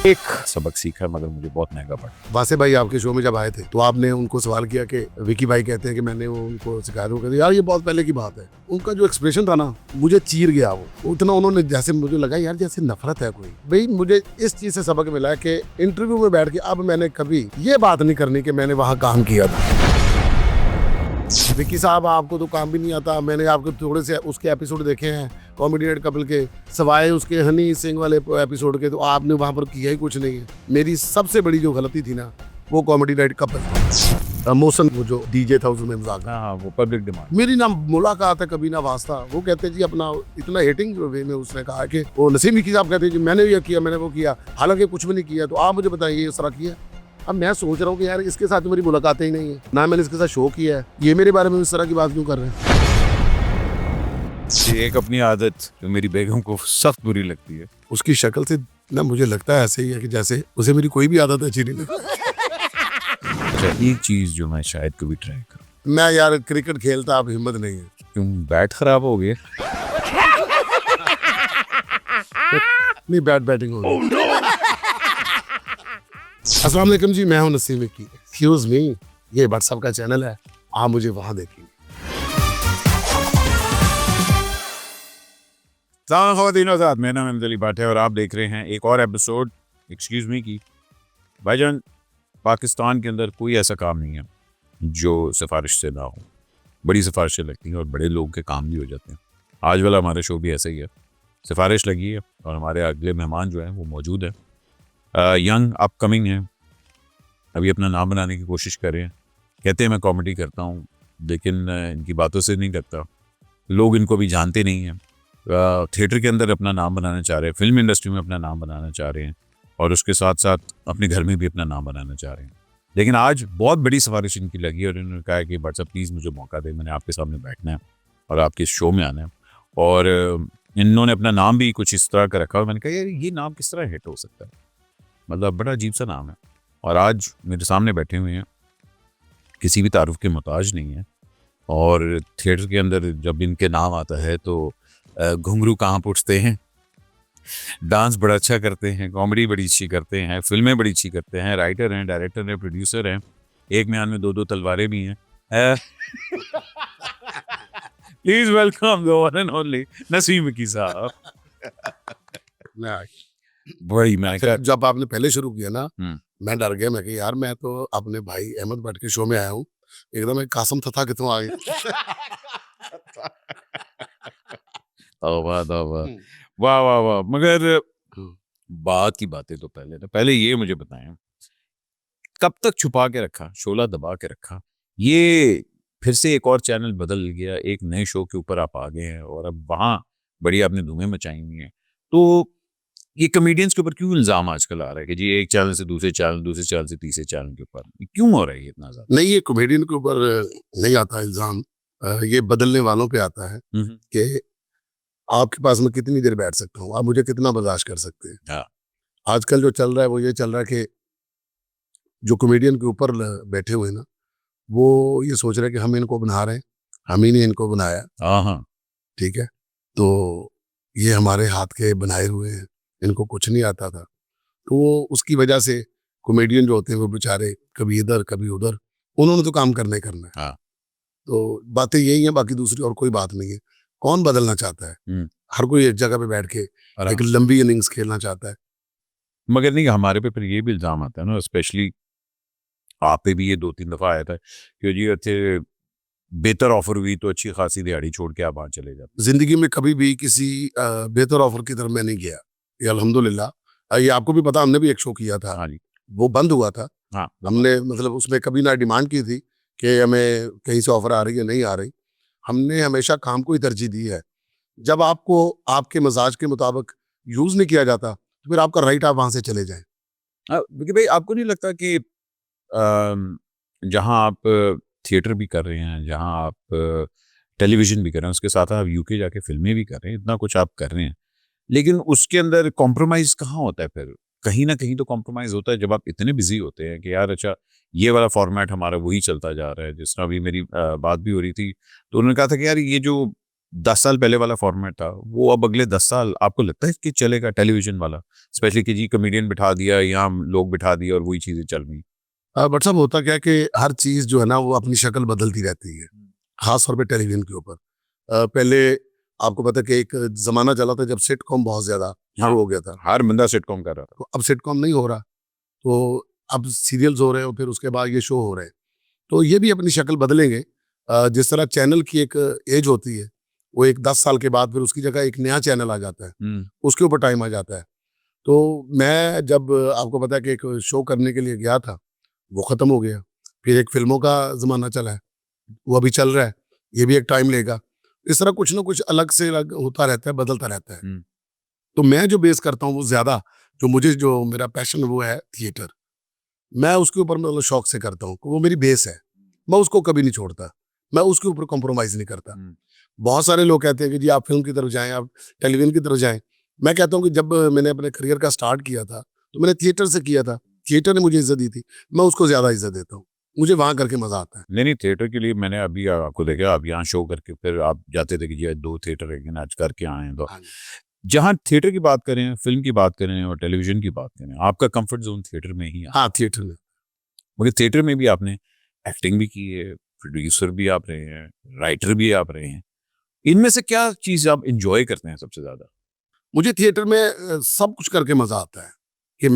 एक सबक सीखा मगर मुझे बहुत महंगा पड़ा। वासे भाई आपके शो में जब आए थे तो आपने उनको सवाल किया कि विकी भाई कहते हैं कि मैंने उनको सिखाया था, कहते यार ये बहुत पहले की बात है। उनका जो एक्सप्रेशन था ना मुझे चीर गया, वो इतना उन्होंने जैसे मुझे लगा यार जैसे नफरत है कोई। भाई मुझे इस चीज से सबक मिला है कि इंटरव्यू में बैठ के अब मैंने कभी ये बात नहीं करनी कि मैंने वहां काम किया था। विकी साहब आपको तो काम भी नहीं आता, मैंने आपके थोड़े से उसके एपिसोड देखे हैं कॉमेडी नाइट कपल के, सवाए उसके हनी सिंह वाले एपिसोड के, तो आपने वहां पर किया ही कुछ नहीं है। मेरी सबसे बड़ी जो गलती थी ना वो कॉमेडी नाइट कपल मोशन, वो जो डीजे था उसमें मजाक, हाँ वो पब्लिक डिमांड। मेरी ना मुलाकात है कभी ना वास्ता। वो कहते जी अपना इतना हेटिंग वे में उसने कहा कि वो नसीम विकी साहब कहते जी मैंने ये किया मैंने वो किया, हालांकि कुछ भी नहीं किया। तो आप मुझे बताइए इस तरह किया। अब मैं सोच रहा हूँ कि यार इसके साथ मेरी मुलाकातें ही नहीं है, ना मैंने इसके साथ शो किया है, ये मेरे बारे में इस तरह की बात क्यों कर रहे हैं। एक अपनी आदत जो मेरी बेगम को सख्त बुरी लगती है, उसकी शक्ल से ना मुझे लगता है ऐसे ही है कि जैसे उसे मेरी कोई भी आदत अच्छी नहीं लगती। एक चीज जो मैं शायद कभी ट्राई करूं। मैं यार क्रिकेट खेलता, अब हिम्मत नहीं है। क्यों बैट खराब हो गया? नहीं बैट बैटिंग हो गई। अस्सलाम वालेकुम जी, मैं हूं नसीम विकी। एक्सक्यूज मी, ये व्हाट्सएप का चैनल है, आप मुझे वहां देखेंगे। ख़वातीन-ओ-हज़रात, मेरा नाम अहमद अली भट्ट है और आप देख रहे हैं एक और एपिसोड एक्सक्यूज मी की। भाईजान, पाकिस्तान के अंदर कोई ऐसा काम नहीं है जो सिफारिश से ना हो। बड़ी सिफारिशें लगती हैं और बड़े लोगों के काम भी हो जाते हैं। आज वाला हमारा शो भी ऐसा ही है, सिफारिश लगी है और हमारे अगले मेहमान जो हैं वो मौजूद हैं, यंग अपकमिंग हैं, अभी अपना नाम बनाने की कोशिश कर रहे हैं। कहते हैं मैं कॉमेडी करता हूँ, लेकिन इनकी बातों से नहीं करता। लोग इनको भी जानते नहीं हैं। थिएटर के अंदर अपना नाम बनाना चाह रहे हैं, फिल्म इंडस्ट्री में अपना नाम बनाना चाह रहे हैं और उसके साथ साथ अपने घर में भी अपना नाम बनाना चाह रहे हैं। लेकिन आज बहुत बड़ी सिफारिश इनकी लगी है और इन्होंने कहा है कि व्हाट्सएप प्लीज़ मुझे मौका दे, मैंने आपके सामने बैठना है और आपके शो में आना है। और इन्होंने अपना नाम भी कुछ इस तरह का रखा और मैंने कहा यार ये नाम किस तरह हिट हो सकता है, मतलब बड़ा अजीब सा नाम है। और आज मेरे सामने बैठे हुए हैं, किसी भी तारुफ के मोहताज नहीं है और थिएटर के अंदर जब इनके नाम आता है तो घुंघरू कहाँ पूछते हैं, डांस बड़ा अच्छा करते हैं, कॉमेडी बड़ी अच्छी करते हैं, फिल्में बड़ी अच्छी करते हैं, राइटर हैं, डायरेक्टर हैं, प्रोड्यूसर हैं, एक म्यान में दो तलवारें भी हैं। Please welcome the one and only Naseem Vicky साहब। बड़ी मैं जब आपने पहले शुरू किया ना मैं डर गया, मैं कि यार मैं तो अपने भाई अहमद भट्ट के शो में आया हूँ, एकदम एक कासम था कितों आ गया। वाह वाह वाह वाह। मगर बात की बातें तो पहले ये मुझे बताएं, कब तक छुपा के रखा, शोला दबा के रखा? ये फिर से एक और चैनल बदल गया, एक नए शो के ऊपर आप आ गए हैं और अब वहां बड़ी आपने धूमें मचाई हुई हैं। तो ये कॉमेडियंस के ऊपर क्यों इल्जाम आजकल आ रहा है कि जी एक चैनल से दूसरे चैनल, दूसरे चैनल से तीसरे चैनल के ऊपर क्यों हो रहा है ये इतना ज्यादा? नहीं, ये कॉमेडियन के ऊपर नहीं आता इल्जाम, ये बदलने वालों पे आता है कि आपके पास मैं कितनी देर बैठ सकता हूँ, आप मुझे कितना बर्दाश्त कर सकते हैं। हाँ। आजकल जो चल रहा है वो ये चल रहा है कि जो कॉमेडियन के ऊपर बैठे हुए ना वो ये सोच रहे हैं कि हम इनको बना रहे हैं, हम ही ने इनको बनाया। हाँ ठीक है, तो ये हमारे हाथ के बनाए हुए हैं, इनको कुछ नहीं आता था। तो वो उसकी वजह से कॉमेडियन जो होते हैं वो बेचारे कभी इधर कभी उधर, उन्होंने तो काम करना ही करना है। हाँ। तो बातें यही हैं, बाकी दूसरी और कोई बात नहीं है। कौन बदलना चाहता है? हर कोई एक जगह पे बैठ के एक लंबी इनिंग्स खेलना चाहता है। मगर नहीं, हमारे पे फिर ये भी इल्जाम आता है ना, स्पेशली आप पे भी ये 2-3 दफा आया था कि जी अच्छे बेहतर ऑफर हुई तो अच्छी खासी दिहाड़ी छोड़ के आप वहां चले जाते। जिंदगी में कभी भी किसी बेहतर ऑफर की तरफ मैं नहीं गया, ये अल्हम्दुलिल्लाह। ये आपको भी पता, हमने भी एक शो किया था। हाँ जी। वो बंद हुआ था। हाँ। हमने मतलब उसमें कभी ना डिमांड की थी कि हमें कहीं से ऑफर आ रही है नहीं आ रही, हमने हमेशा काम को ही तरजीह दी है। जब आपको आपके मजाज के मुताबिक यूज नहीं किया जाता तो फिर आपका राइट, आप वहां से चले जाएं। क्योंकि भाई आपको नहीं लगता कि जहां आप थिएटर भी कर रहे हैं, जहां आप टेलीविजन भी कर रहे हैं, उसके साथ आप यूके जाके फिल्में भी कर रहे हैं, इतना कुछ आप कर रहे हैं, लेकिन उसके अंदर कॉम्प्रोमाइज कहाँ होता है? फिर कहीं ना कहीं तो कॉम्प्रोमाइज होता है जब आप इतने बिजी होते हैं कि यार अच्छा ये वाला फॉर्मेट हमारा वही चलता जा रहा है। जिस तरह अभी मेरी बात भी हो रही थी तो उन्होंने कहा था कि यार ये जो 10 साल पहले वाला फॉर्मेट था वो अब अगले 10 साल आपको लगता है कि चलेगा टेलीविजन वाला, स्पेशली कि जी कॉमेडियन बिठा दिया यहाँ लोग बिठा दिए और वही चीजें चल रही। बट साहब होता क्या है कि हर चीज जो है ना वो अपनी शक्ल बदलती रहती है, खास तौर पे टेलीविजन के ऊपर। पहले आपको पता है कि एक जमाना चला था जब सिटकॉम बहुत ज्यादा शुरू हो गया था, हर बंदा सिटकॉम कर रहा था। तो अब सिटकॉम नहीं हो रहा, तो अब सीरियल्स हो रहे हैं और फिर उसके बाद ये शो हो रहे हैं, तो ये भी अपनी शक्ल बदलेंगे। जिस तरह चैनल की एक एज होती है, वो एक 10 साल के बाद फिर उसकी जगह एक नया चैनल आ जाता है, उसके ऊपर टाइम आ जाता है। तो मैं जब आपको पता है कि एक शो करने के लिए गया था, वो ख़त्म हो गया। फिर एक फ़िल्मों का ज़माना चला है, वो अभी चल रहा है, ये भी एक टाइम लेगा। इस तरह कुछ ना कुछ अलग से अलग होता रहता है, बदलता रहता है। तो मैं जो बेस करता हूँ वो ज़्यादा, जो मेरा पैशन वो है थिएटर। मैं उसके ऊपर मतलब शौक से करता हूँ, वो मेरी बेस है। मैं उसको कभी नहीं छोड़ता, मैं उसके ऊपर कॉम्प्रोमाइज़ नहीं करता। बहुत सारे लोग कहते हैं कि जी आप फ़िल्म की तरफ जाएँ, आप टेलीविज़न की तरफ जाएँ। मैं कहता हूँ कि जब मैंने अपने करियर का स्टार्ट किया था, तो मैंने थिएटर से किया था। थिएटर ने मुझे इज़्ज़त दी थी, मैं उसको ज़्यादा इज़्ज़त देता हूँ। मुझे वहाँ करके मज़ा आता है। नहीं, नहीं, थिएटर के लिए मैंने अभी आपको देखा, आप यहाँ शो करके फिर आप जाते थे कि जी 2 थिएटर लेकिन आज करके आए हैं तो। हाँ जी। जहाँ थिएटर की बात करें, फ़िल्म की बात करें और टेलीविज़न की बात करें, आपका कम्फ़र्ट ज़ोन थिएटर में ही है। हाँ, थिएटर में। मगर थिएटर में भी आपने एक्टिंग भी की है, प्रोड्यूसर भी आप रहे हैं, राइटर भी आप रहे हैं। इनमें से क्या चीज़ आप एन्जॉय करते हैं सबसे ज़्यादा? मुझे थिएटर में सब कुछ करके मज़ा आता है कि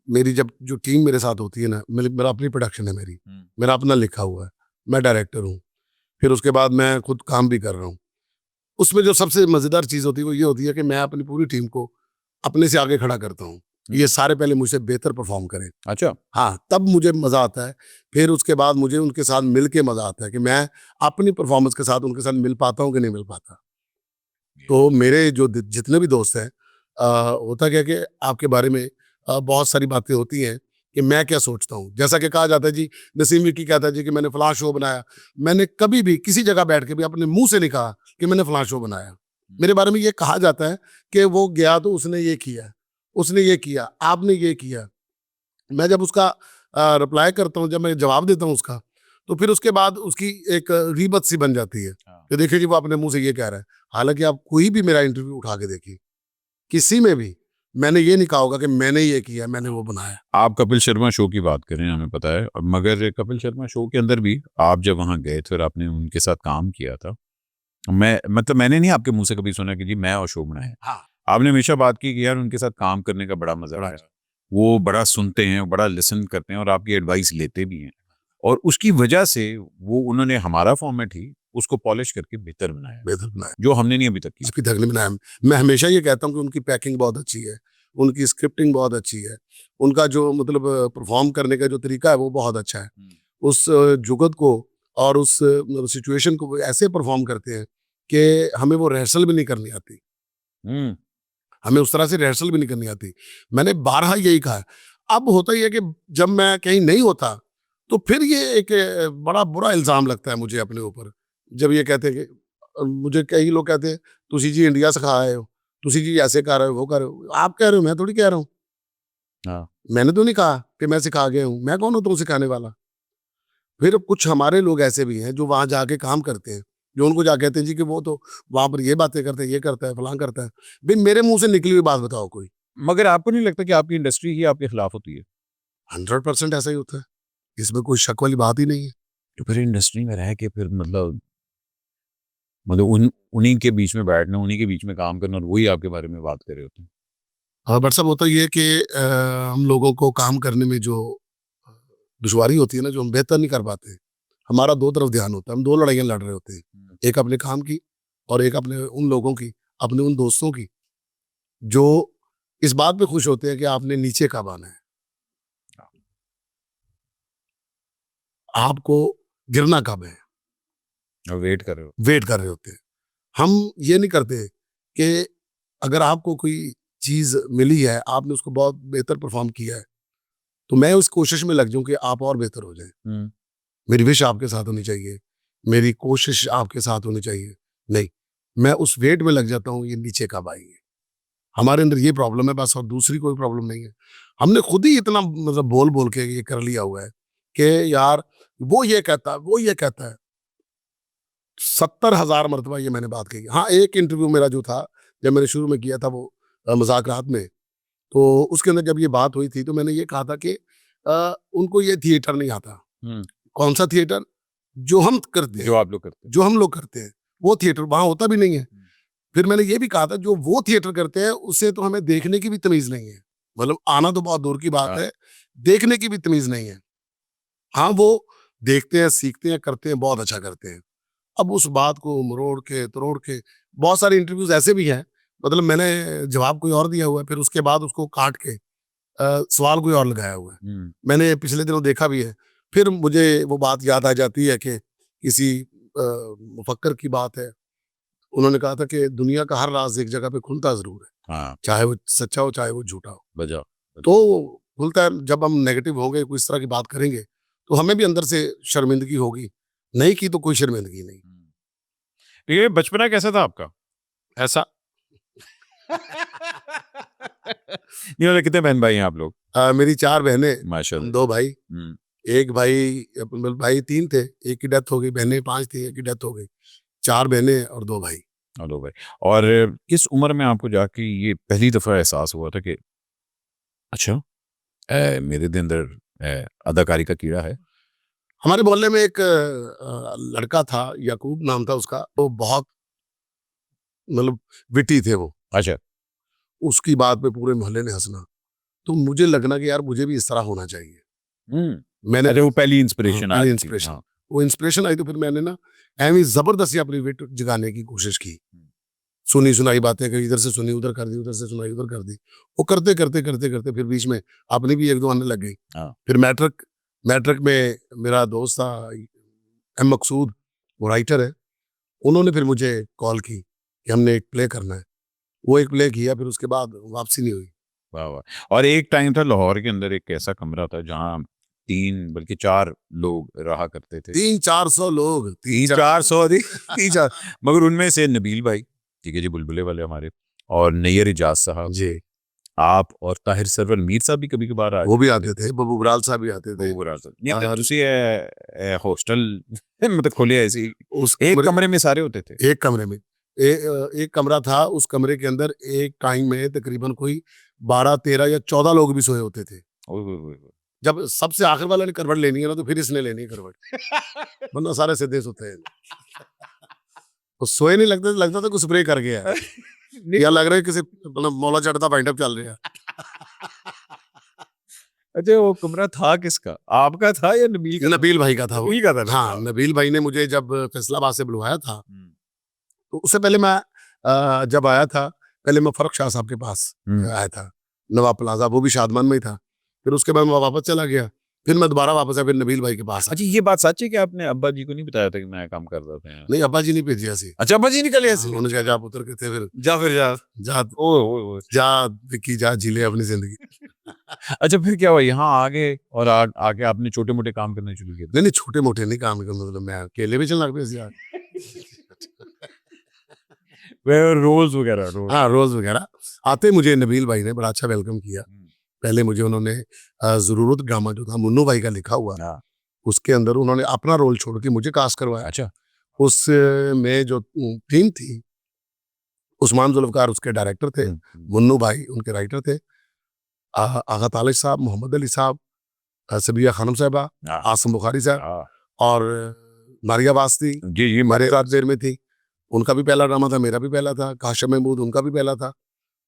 मेरी जब जो टीम मेरे साथ होती है ना, मेरा अपनी प्रोडक्शन है मेरी, मेरा अपना लिखा हुआ है, मैं डायरेक्टर हूँ, फिर उसके बाद मैं खुद काम भी कर रहा हूँ। उसमें जो सबसे मज़ेदार चीज़ होती है वो ये होती है कि मैं अपनी पूरी टीम को अपने से आगे खड़ा करता हूँ। ये सारे पहले मुझसे बेहतर परफ़ॉर्म करें। अच्छा। हाँ, तब मुझे मज़ा आता है। फिर उसके बाद मुझे उनके साथ मिल के मज़ा आता है कि मैं अपनी परफ़ॉर्मेंस के साथ उनके साथ मिल पाता हूँ कि नहीं मिल पाता। तो मेरे जो जितने भी दोस्त हैं, होता क्या है कि आपके बारे में बहुत सारी बातें होती हैं कि मैं क्या सोचता हूँ। जैसा कि कहा जाता है जी, नसीम विक्की कहता है जी कि मैंने फलां शो बनाया। मैंने कभी भी किसी जगह बैठ के भी अपने मुँह से नहीं कहा कि मैंने फलां शो बनाया। मेरे बारे में ये कहा जाता है कि वो गया तो उसने ये किया, उसने ये किया, आपने ये किया। मैं जब उसका रिप्लाई करता हूँ, जब मैं जवाब देता हूँ उसका, तो फिर उसके बाद उसकी एक रीबत सी बन जाती है हाँ। कि देखिए जी वो अपने मुँह से ये कह रहा है। हालाँकि आप कोई भी मेरा इंटरव्यू उठा के देखिए, किसी में भी मैंने ये नहीं कहा होगा कि मैंने ये किया, मैंने वो बनाया। आप कपिल शर्मा शो की बात करें, हमें पता है, मगर कपिल शर्मा शो के अंदर भी आप जब वहाँ गए थे और आपने उनके साथ काम किया था, मैंने नहीं आपके मुँह से कभी सुना कि जी मैं और शो बनाया। हाँ, आपने हमेशा बात की कि यार उनके साथ काम करने का बड़ा मज़ा बड़ा आया। वो बड़ा सुनते हैं, बड़ा लिसन करते हैं और आपकी एडवाइस लेते भी हैं। और उसकी वजह से वो उन्होंने हमारा फॉर्मेट ही उसको पॉलिश करके बेहतर बनाया, बेहतर बनाया, जो हमने नहीं अभी तक किया। अभी तक नहीं बनाया। मैं हमेशा ये कहता हूँ कि उनकी पैकिंग बहुत अच्छी है, उनकी स्क्रिप्टिंग बहुत अच्छी है, उनका जो मतलब परफ़ॉर्म करने का जो तरीका है वो बहुत अच्छा है। उस जुगत को और उस मतलब सिचुएशन को वो ऐसे परफ़ॉर्म करते हैं कि हमें वो रिहर्सल भी नहीं करनी आती। हुँ। हमें उस तरह से रिहर्सल भी नहीं करनी आती। मैंने बारहा यही कहा है। अब होता ये है कि जब मैं कहीं नहीं होता, तो फिर ये एक बड़ा बुरा इल्ज़ाम लगता है मुझे अपने ऊपर। जब ये कहते हैं कि मुझे कई लोग कहते हैं, "तुसी जी इंडिया सिखा आए हो, तुसी जी ऐसे कर रहे हो, वो कर रहे हो।" आप कह रहे हो, मैं थोड़ी कह रहा हूँ। हाँ। मैंने तो नहीं कहा कि मैं सिखा गया हूँ। मैं कौन होता हूँ सिखाने वाला? फिर कुछ हमारे लोग ऐसे भी हैं जो वहाँ जाके काम करते हैं, जो उनको जा कहते हैं जी कि वो तो वहाँ पर ये बातें करते हैं, ये करता है, फलाँ करता है। भई मेरे मुँह से निकली हुई बात बताओ कोई। मगर आपको नहीं लगता कि आपकी इंडस्ट्री ही आपके खिलाफ होती है? 100% ऐसा ही होता है। इसमें कोई शक वाली बात ही नहीं है। तो फिर इंडस्ट्री में रह के फिर मतलब उन्हीं के बीच में बैठना, उन्हीं के बीच में काम करना और वही आपके बारे में बात कर रहे होते हैं। हाँ, बट साहब होता ये है कि हम लोगों को काम करने में जो दुश्वारी होती है ना, जो हम बेहतर नहीं कर पाते, हमारा 2 तरफ ध्यान होता है, हम 2 लड़ाइयाँ लड़ रहे होते हैं। एक अपने काम की और एक अपने उन लोगों की, अपने उन दोस्तों की, जो इस बात पे खुश होते हैं कि आपने नीचे कब आना है, आपको गिरना कब है, और वेट कर रहे हो। वेट कर रहे होते हैं। हम ये नहीं करते कि अगर आपको कोई चीज़ मिली है, आपने उसको बहुत बेहतर परफ़ॉर्म किया है, तो मैं उस कोशिश में लग जाऊँ कि आप और बेहतर हो जाएँ। हुँ। मेरी विश आपके साथ होनी चाहिए, मेरी कोशिश आपके साथ होनी चाहिए। नहीं, मैं उस वेट में लग जाता हूँ, ये नीचे कब आएँगे। हमारे अंदर ये प्रॉब्लम है बस, और दूसरी कोई प्रॉब्लम नहीं है। हमने खुद ही इतना मतलब बोल-बोल के ये कर लिया हुआ है कि यार वो ये कहता है, वो ये कहता है। 70,000 मरतबा ये मैंने बात कही। हाँ, एक इंटरव्यू मेरा जो था, जब मैंने शुरू में किया था वो मुज़ाकरात में, तो उसके अंदर जब ये बात हुई थी तो मैंने ये कहा था कि उनको ये थिएटर नहीं आता। कौन-सा थिएटर? जो हम करते हैं, जो आप लोग करते हैं। जो हम लोग करते हैं, वो थिएटर वहाँ होता भी नहीं है। फिर मैंने ये भी कहा था, जो वो थिएटर करते हैं, उससे तो हमें देखने की भी तमीज़ नहीं है। मतलब आना तो बहुत दूर की बात हाँ। है, देखने की भी तमीज़ नहीं है। हाँ, वो देखते हैं, सीखते हैं, करते हैं, बहुत अच्छा करते हैं। अब उस बात को मरोड़ के, तरोड़ के, बहुत सारे इंटरव्यूज़ ऐसे भी हैं, मतलब मैंने जवाब कोई और दिया हुआ है, फिर उसके बाद उसको काट के सवाल कोई और लगाया हुआ है। मैंने पिछले दिनों देखा भी है। फिर मुझे वो बात याद आ जाती है कि किसी मुफक्कर की बात है। उन्होंने कहा था कि दुनिया का हर राज़ एक जगह पे खुलता ज़रूर है, हाँ, चाहे वो सच्चा हो, चाहे वो झूठा हो। बजाओ। तो खुलता है, जब हम नेगेटिव होंगे, कोई इस तरह की बात करेंगे, तो हमें भी अंदर से शर्मिंदगी होगी। नहीं की तो कोई शर्मिंदगी नहीं। ये बचपना कैसा था आपका? ऐसा नहीं मतलब कितने बहन भाई हैं आप लोग? मेरी 4 बहनें, हम माशाल्लाह। 2 भाई। हुँ। एक भाई, मतलब भाई 3 थे, एक की डेथ हो गई, बहनें 5 थी, एक की डेथ हो गई। 4 बहनें और 2 भाई। हेलो भाई। और किस उम्र में आपको जाके ये पहली दफ़ा एहसास हुआ था कि अच्छा मेरे दे अंदर अदाकारी का कीड़ा है? हमारे मोहल्ले में एक लड़का था, याकूब नाम था उसका, वो बहुत मतलब विटी थे वो। अच्छा। उसकी बात पे पूरे मोहल्ले ने हँसना। तो मुझे लगना कि यार मुझे भी इस तरह होना चाहिए। हुँ। मैंने अच्छा वो पहली हाँ, इंस्पिरेशन पहली आपकी थी। इंस्पिरेशन। हाँ। वो इंस्पिरेशन आई तो फिर मैंने ना ऐवें ज़बरदस्ती अपनी विट जगाने की कोशिश की। सुनी-सुनाई बातें कहीं इधर से सुनी, उधर कर दी, उधर से सुनाई, उधर कर दी। वो करते फिर बीच में अपनी भी 1-2 आने लग गई। हाँ। फिर मैट्रिक मैट्रिक में मेरा दोस्त था एम मकसूद, वो राइटर है। उन्होंने फिर मुझे कॉल की कि हमने एक प्ले करना है। वो एक प्ले किया, फिर उसके बाद वापसी नहीं हुई। वाह, वाह! और एक टाइम था लाहौर के अंदर एक ऐसा कमरा था जहाँ 3 बल्कि 4 लोग रहा करते थे। 300-400 लोग, 300-400 3-4 मगर उनमें से नबील भाई, ठीक है जी, बुलबुले वाले हमारे और नैयर इजाज़ साहब, जी, आप और ताहिर सरवर मीर साहब भी कभी-कभार आए वो भी थे। आते थे, बब्बू बराल साहब भी आते थे। वो बुरा सा नहीं और ਤੁਸੀਂ हॉस्टल मतलब खोले ऐसे ही उस एक कमरे कमरे में सारे होते थे। एक कमरे में एक कमरा था, उस कमरे के अंदर एक टाइम में तकरीबन कोई 12, 13 या 14 लोग भी सोए होते थे। ओए होए होए होए! जब सबसे आखिर वाले ने करवट लेनी है ना, तो फिर इसने लेनी है करवट, वरना सारे सीधे सोते हैं। वो सोए नहीं, लगता था कुछ स्प्रे कर गया है, नहीं या लग रहा है किसी मतलब मौला चढ़ता बाइंडअप चल रहा है। अच्छा वो कमरा था किसका? आपका था या नबील का था? नबील भाई का था वो। नबील का था ना? हाँ, नबील भाई ने मुझे जब फैसलाबाद से बुलवाया था, हुँ। तो उससे पहले मैं जब आया था, पहले मैं फर्रुख शाह साहब के पास हुँ। आया था, नवाब प्लाजा, वो भी शादमान में ही था। फिर उसके बाद मैं वापस चला गया, फिर मैं दोबारा वापस आया, फिर नबील भाई के पास आया। अच्छा ये बात सच है कि आपने अब्बा जी को नहीं बताया था कि मैं काम कर रहा था यहाँ? नहीं, अब्बा जी नहीं भेजे ऐसे। अच्छा अब्बा जी निकले ऐसे? उन्होंने कहा जा पुत्र के थे, फिर जा फिर जा। जा ओए होए होए! जा विक्की जा, जी ले अपनी जिंदगी। अच्छा फिर क्या हुआ यहाँ आ गए और आके आपने छोटे-मोटे काम करने शुरू किए? नहीं नहीं, छोटे मोटे नहीं काम करना, मतलब मैं अकेले भी चलना पे यार। वे रोल्स वगैरह रोल। हाँ, रोज वगैरह आते मुझे नबील भाई ने बड़ा अच्छा वेलकम किया। हुँ। पहले मुझे उन्होंने जरूरत ड्रामा जो था मुन्नू भाई का लिखा हुआ, हाँ। उसके अंदर उन्होंने अपना रोल छोड़ के मुझे कास्ट करवाया। अच्छा। उस में जो टीम थी, उस्मान जुल्फकार उसके डायरेक्टर थे, हुँ, हुँ। मुन्नू भाई उनके राइटर थे, आगा तालिब साहब, मोहम्मद अली साहब, सबिया खानम साहबा, हाँ, आसिम बुखारी साहब, हाँ। और मारिया वास्ती जी, जी मेरे मरे साथ देर में थी। उनका भी पहला ड्रामा था, मेरा भी पहला था, काशिम महमूद उनका भी पहला था।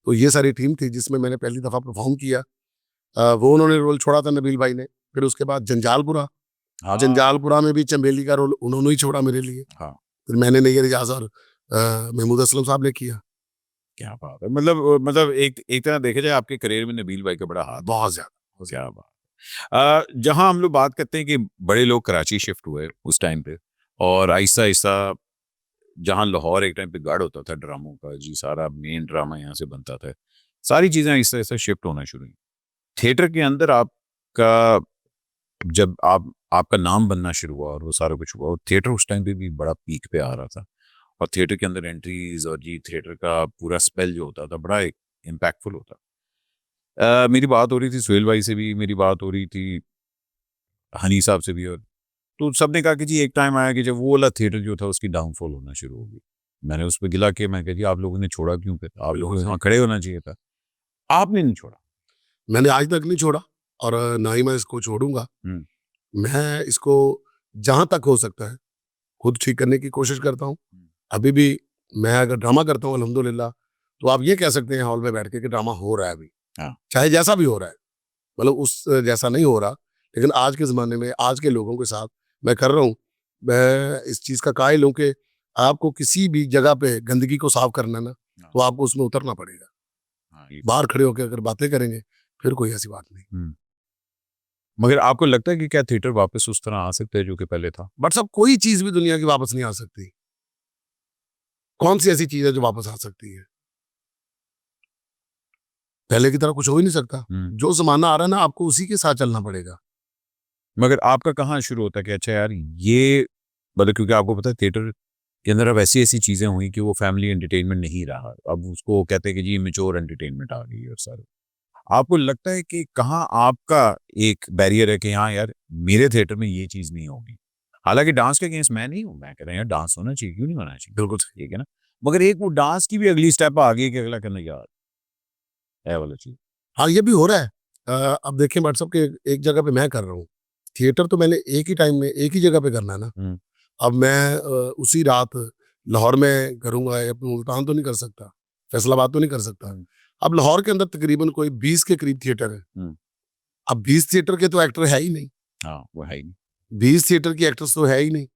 तो ये सारी टीम थी जिसमें मैंने पहली दफ़ा परफॉर्म किया। वो उन्होंने रोल छोड़ा था नबील भाई ने। फिर उसके बाद जंजालपुरा, हाँ, जंजालपुरा में भी चंबेली का रोल उन्होंने ही छोड़ा मेरे लिए। हाँ। फिर मैंने नैयर इजाज़ और महमूद असलम साहब ने किया। क्या बात है! मतलब एक एक तरह देखा जाए आपके करियर में नबील भाई का बड़ा हाथ है। बहुत ज़्यादा। क्या बात! जहाँ हम लोग बात करते हैं कि बड़े लोग कराची शिफ्ट हुए उस टाइम पे और आहिस्ता-आहिस्ता जहाँ लाहौर एक टाइम पे गढ़ होता था ड्रामों का, जी सारा मेन ड्रामा यहाँ से बनता था। सारी चीज़ें आहिस्ता-आहिस्ता शिफ्ट होना शुरू हुई। थिएटर के अंदर आपका जब आपका नाम बनना शुरू हुआ और वो सारा कुछ हुआ और थिएटर उस टाइम पे भी बड़ा पीक पे आ रहा था और थिएटर के अंदर एंट्रीज़ और जी थिएटर का पूरा स्पेल जो होता था बड़ा एक इम्पैक्टफुल होता। मेरी बात हो रही थी सुहेल भाई से भी, मेरी बात हो रही थी हनी साहब से भी और तो सबने कहा कि जी एक टाइम आया कि जब वो वाला थिएटर जो था उसकी डाउनफॉल होना शुरू हो गई। मैंने उस पर गिला कि मैं कहा जी आप लोगों ने छोड़ा क्यों, फिर आप लोगों को वहाँ खड़े होना चाहिए था, आपने नहीं छोड़ा। मैंने आज तक नहीं छोड़ा और ना ही मैं इसको छोड़ूंगा। हम्म, मैं इसको जहां तक हो सकता है खुद ठीक करने की कोशिश करता हूँ। अभी भी मैं अगर ड्रामा करता हूँ अल्हम्दुलिल्लाह, तो आप ये कह सकते हैं हॉल में बैठ के कि ड्रामा हो रहा है अभी, हाँ। चाहे जैसा भी हो रहा है। मतलब उस जैसा नहीं हो रहा, लेकिन आज के ज़माने में आज के लोगों के साथ मैं कर रहा हूँ। मैं इस चीज़ का कायल हूँ कि आपको किसी भी जगह पे गंदगी को साफ करना है ना, तो आपको उसमें उतरना पड़ेगा। हाँ, ये बाहर खड़े होकर अगर बातें करेंगे, फिर कोई ऐसी बात नहीं। मगर आपको लगता है कि क्या थिएटर वापस उस तरह आ सकता है जो कि पहले था? बट साहब कोई चीज़ भी दुनिया की वापस नहीं आ सकती। कौन सी ऐसी चीज़ है जो वापस आ सकती है? पहले की तरह कुछ हो ही नहीं सकता। जो ज़माना आ रहा है ना, आपको उसी के साथ चलना पड़ेगा। मगर आपका कहाँ शुरू होता है कि अच्छा यार ये, मतलब क्योंकि आपको पता है थिएटर के अंदर अब ऐसी ऐसी चीजें हुई कि वो फैमिली एंटरटेनमेंट नहीं रहा, अब उसको कहते हैं कि जी मेच्योर एंटरटेनमेंट आ गई है। और सर आपको लगता है कि कहाँ आपका एक बैरियर है कि हाँ यार मेरे थिएटर में ये चीज नहीं होगी? हालांकि डांस के अगेंस्ट मैं नहीं हूँ, मैं कह रहा हूँ यार डांस होना चाहिए, क्यों नहीं होना चाहिए, बिल्कुल सही। ठीक है ना। मगर एक वो डांस की भी अगली स्टेप आ गई कि अगला करना यार है वाला चीज। हाँ, ये भी हो रहा है। अब देखिए व्हाट्सएप के एक जगह पे मैं कर रहा हूँ। थिएटर तो मैंने एक ही टाइम में एक ही जगह पे करना है ना। अब मैं उसी रात लाहौर में करूँगा या मुल्तान तो नहीं कर सकता, फैसलाबाद तो नहीं कर सकता। अब लाहौर के अंदर तकरीबन कोई 20 के करीब थिएटर है। अब 20 थिएटर के तो एक्टर है ही नहीं। हाँ वो है ही नहीं। 20 थिएटर की एक्टर्स तो है ही नहीं।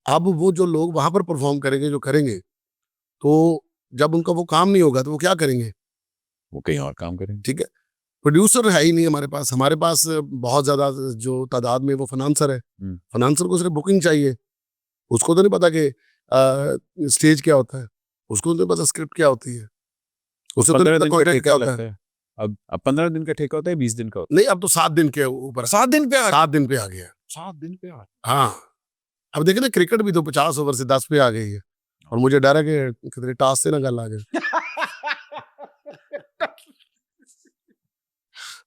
अब वो जो लोग वहाँ पर परफ़ॉर्म करेंगे, जो करेंगे, तो जब उनका वो काम नहीं होगा, तो वो क्या करेंगे? वो कहीं और काम करेंगे। ठीक है? प्रोड्यूसर है ही नहीं हमारे पास बहुत ज़्यादा जो तादाद में वो फ़ाइनेंसर है। फ़ाइनेंसर को सिर्फ़ बुकिंग चाहिए। उसको तो नहीं पता कि स्टेज क्या होता है। उसको तो नहीं पता स्क्रिप्ट क्या होती है। उसे तो नहीं 15 पता दिन का कंटेंट क्या ठेका होता लगता है। है। अब 15 दिन का ठेका होता है, 20 दिन का होता नहीं, अब तो 7 दिन के ऊपर है? 7 दिन पे आ 7 दिन पे आ गया। 7 दिन पे आ हाँ, अब देखिए ना क्रिकेट भी तो 50 ओवर से 10 पे आ गई है और मुझे डर है कि कितने टॉस से ना गल आ जाए।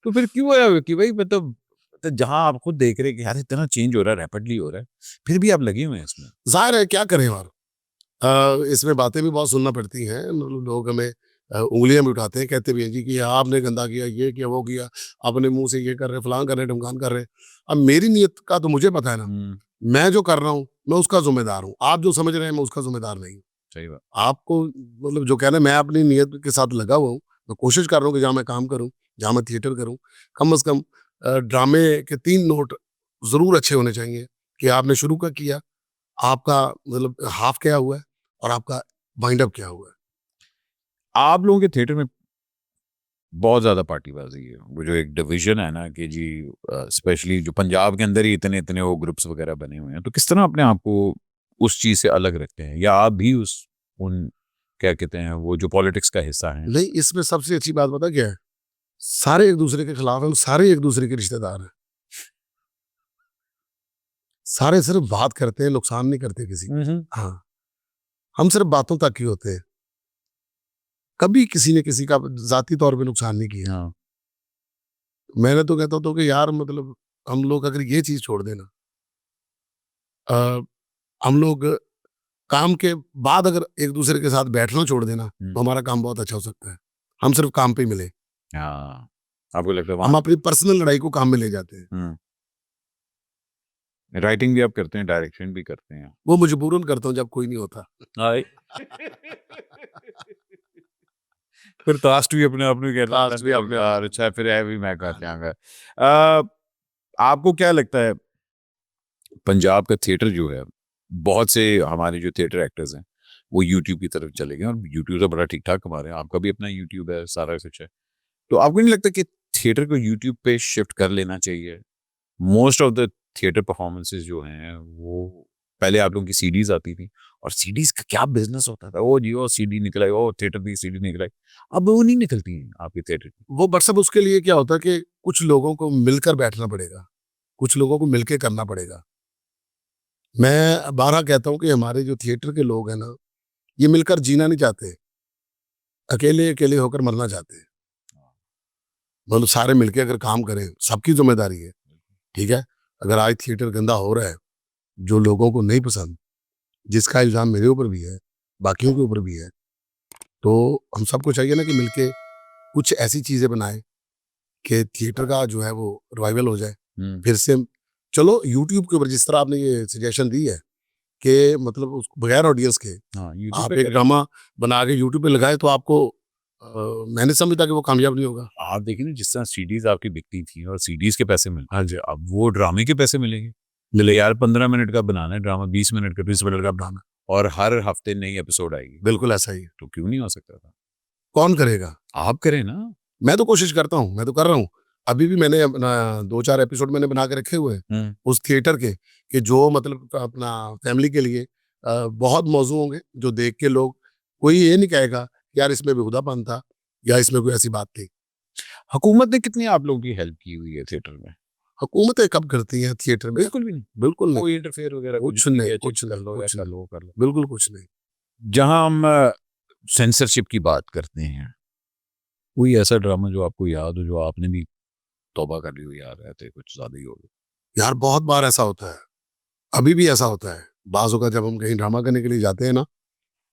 तो फिर क्यों है कि भाई मतलब तो जहाँ आप खुद देख रहे हैं कि यार इतना चेंज हो रहा है, रैपिडली हो रहा है, फिर भी आप लगे हुए हैं इसमें। ज़ाहिर है क्या करें और इसमें बातें भी बहुत सुनना पड़ती हैं। लोग हमें उँगलियाँ भी उठाते हैं, कहते भी हैं जी कि आपने गंदा किया, ये किया, वो किया, अपने मुँह से ये कर रहे, फलान कर रहे, ढमकान कर रहे। अब मेरी नीयत का तो मुझे पता है ना, मैं जो कर रहा हूँ, मैं उसका ज़िम्मेदार हूँ। आप जो समझ रहे हैं, मैं उसका ज़िम्मेदार नहीं हूँ। सही बात। आपको मतलब जो कहना है, मैं अपनी नीयत के साथ लगा हुआ हूँ। मैं कोशिश कर रहा हूँ कि जहाँ मैं काम करूँ, जहाँ मैं थिएटर करूँ, कम से कम ड्रामे के 3 नोट ज़रूर अच्छे होने चाहिए कि आपने शुरू क्या किया, आपका मतलब हाफ क्या हुआ है और आपका वाइंड अप क्या हुआ है। आप लोगों के थिएटर में बहुत ज़्यादा पार्टीबाज़ी है। वो जो एक डिवीज़न है ना कि जी स्पेशली जो पंजाब के अंदर ही इतने-इतने वो ग्रुप्स वग़ैरह बने हुए हैं। तो किस तरह अपने आप को उस चीज़ से अलग रखते हैं? या आप भी उस उन क्या कहते हैं वो जो पॉलिटिक्स का हिस्सा हैं? नहीं, इसमें सबसे अच्छी बात पता क्या है? सारे एक-दूसरे के खिलाफ हैं, सारे एक-दूसरे के रिश्तेदार हैं। सारे सिर्फ़ बात करते हैं, नुकसान नहीं करते किसी का। हाँ, हम सिर्फ़ बातों तक ही होते हैं। कभी किसी ने किसी का ज़ाती तौर पे नुकसान नहीं किया। हाँ। मैंने तो कहता हूँ कि यार मतलब हम लोग अगर ये चीज़ छोड़ दें ना, अ, हम लोग काम के बाद अगर एक-दूसरे के साथ बैठना छोड़ देना, तो हमारा काम बहुत अच्छा हो सकता है। हम सिर्फ़ काम पे ही मिले। हाँ। आपको लगता है हम वहाँ अपनी पर्सनल लड़ाई को काम में ले जाते हैं। राइटिंग भी आप करते हैं, डायरेक्शन भी करते हैं। वो मजबूरन करता हूँ जब कोई नहीं होता। हाय। फिर कास्ट भी अपने आप में कहना कास्ट भी अपने आप यार अच्छा फिर है भी मैं कर दियांगा। अ, आपको क्या लगता है पंजाब का थिएटर जो है, बहुत से हमारे जो थिएटर एक्टर्स हैं, वो यूट्यूब की तरफ चले गए और यूट्यूब से बड़ा ठीक-ठाक कमा रहे हैं। आपका भी अपना यूट्यूब है, सारा कुछ है। तो आपको नहीं लगता कि थिएटर को यूट्यूब पे शिफ्ट कर लेना चाहिए? Most of the theatre performances जो हैं, वो पहले आप लोगों की सीडीज़ आती थी और सीडीज़ का क्या बिज़नेस होता था। ओह जी, ओह सीडी निकल आई, ओह थिएटर की सीडी निकल आई। अब वो नहीं निकलती हैं आपके थिएटर की। वो बट सब उसके लिए क्या होता है कि कुछ लोगों को मिलकर बैठना पड़ेगा, कुछ लोगों को मिलके करना पड़ेगा। मैं बारहा कहता हूँ कि हमारे जो थिएटर के लोग हैं ना, ये मिलकर जीना नहीं चाहते, अकेले-अकेले होकर मरना चाहते हैं। मतलब सारे मिलके अगर काम करें, सबकी ज़िम्मेदारी है, ठीक है? अगर आज थिएटर गंदा हो रहा है, जो लोगों को नहीं पसंद, जिसका इल्ज़ाम मेरे ऊपर भी है, बाकियों के ऊपर भी है, तो हम सबको चाहिए ना कि मिलके कुछ ऐसी चीज़ें बनाएँ कि थिएटर का जो है वो रिवाइवल हो जाए। फिर से चलो यूट्यूब के ऊपर जिस तरह आपने ये सजेशन दी है कि मतलब उसको बगैर ऑडियंस के हाँ, YouTube आप पे एक करें। ड्रामा बना के यूट्यूब पे लगाए तो आपको मैंने समझता कि वो कामयाब नहीं होगा। आप देखिए ना जिस तरह सीडीज आपकी बिकती थी और सीडीज के पैसे मिलते हाँ जी, अब वो ड्रामे के पैसे मिलेंगे मिले यार 15 मिनट का बनाना है ड्रामा 20 मिनट का 20 मिनट का ड्रामा, और हर हफ्ते नई एपिसोड आएगी बिल्कुल ऐसा ही है। तो क्यों नहीं हो सकता था कौन करेगा? आप करें ना मैं तो कोशिश करता हूँ, मैं तो कर रहा हूँ। अभी भी मैंने अपना 2-4 एपिसोड मैंने बना के रखे हुए हैं उस थिएटर के, कि जो मतलब अपना फैमिली के लिए बहुत मौज़ू होंगे, जो देख के लोग कोई ये नहीं कहेगा, यार इसमें बेहुदापन था या इसमें कोई ऐसी बात थी। हुकूमत ने कितनी आप लोगों की हेल्प की हुई है थिएटर में हुकूमतें कब करती हैं थिएटर में? बिल्कुल भी नहीं बिल्कुल नहीं, कोई इंटरफेयर वगैरह कुछ नहीं नहीं, किया, कुछ चेक कर नहीं, लो कुछ ऐसा नहीं, लो कर लो बिल्कुल कुछ नहीं। जहां हम सेंसरशिप की बात करते हैं कोई ऐसा ड्रामा जो आपको याद हो जो आपने भी तौबा कर ली हो यार रहते कुछ ज्यादा ही हो गया यार बहुत बार ऐसा होता है, अभी भी ऐसा होता है। बाज़ औक़ात जब हम कहीं ड्रामा करने के लिए जाते हैं ना,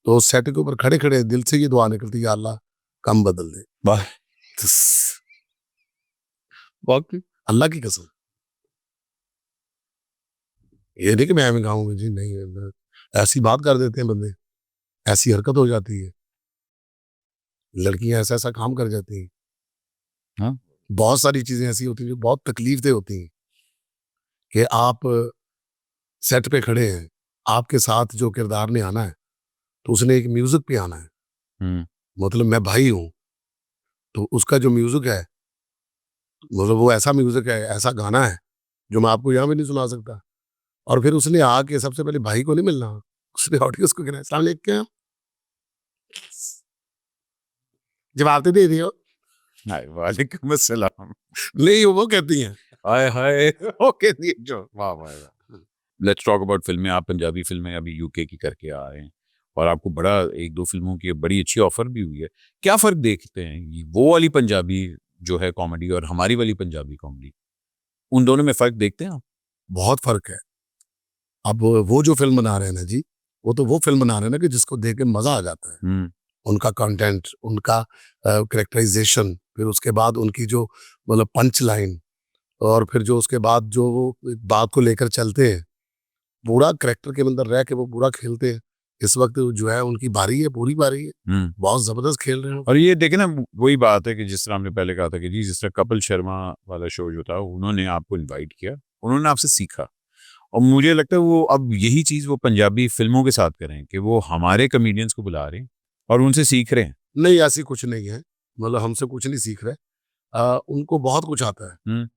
तो सेट के ऊपर खड़े-खड़े दिल से ये दुआ निकलती है, या अल्लाह कम बदल दे। वाह तस वाकई अल्लाह की कसम। ये नहीं कि मैं भी गाऊँ जी नहीं, ऐसी बात कर देते हैं बंदे, ऐसी हरकत हो जाती है, लड़कियाँ ऐसा-ऐसा काम कर जाती हैं। हाँ बहुत सारी चीज़ें ऐसी होती हैं जो बहुत तकलीफ़देह होती हैं कि आप सेट पे खड़े हैं, आपके साथ जो किरदार ने आना है, तो उसने एक म्यूज़िक पे आना है। हम्म मतलब मैं भाई हूँ, तो उसका जो म्यूज़िक है, मतलब वो ऐसा म्यूज़िक है, ऐसा गाना है, जो मैं आपको यहाँ भी नहीं सुना सकता। और फिर उसने आके सबसे पहले भाई को नहीं मिलना, उसने ऑडियंस को कहना है, "अस्सलाम वालेकुम, जवाब तो दे दियो।" हाय वालेकुम अस्सलाम नहीं, वो कहती हैं। हाय हाय ओके जो वाह वाह वाह लेट्स टॉक अबाउट फिल्में आप पंजाबी फिल्में अभी यूके की करके आ रहे हैं और आपको बड़ा एक दो फिल्मों की बड़ी अच्छी ऑफर भी हुई है क्या फर्क देखते हैं ये वो वाली पंजाबी जो है कॉमेडी और हमारी वाली पंजाबी कॉमेडी उन दोनों में फर्क देखते हैं आप बहुत फ़र्क है। अब वो जो फ़िल्म बना रहे हैं ना जी, वो तो वो फ़िल्म बना रहे हैं ना कि जिसको देख के मज़ा आ जाता है। उनका कंटेंट, उनका कैरेक्टराइज़ेशन, फिर उसके बाद उनकी जो मतलब पंच लाइन, और फिर जो उसके बाद जो वो एक बात को लेकर चलते हैं, पूरा कैरेक्टर के अंदर रह के वो पूरा खेलते हैं। इस वक़्त जो है उनकी बारी है, पूरी बारी है। बहुत ज़बरदस्त खेल रहे हैं वो। और ये देखे ना वही बात है कि जिस तरह हमने पहले कहा था कि जी जिस तरह कपिल शर्मा वाला शो जो था उन्होंने आपको इनवाइट किया उन्होंने आपसे सीखा और मुझे लगता है वो अब यही चीज वो पंजाबी फिल्मों के साथ करें कि वो हमारे कमेडियंस को बुला रहे हैं और उनसे सीख रहे हैं नहीं, ऐसी कुछ नहीं है, मतलब हमसे कुछ नहीं सीख रहे। उनको बहुत कुछ आता है। हम्म,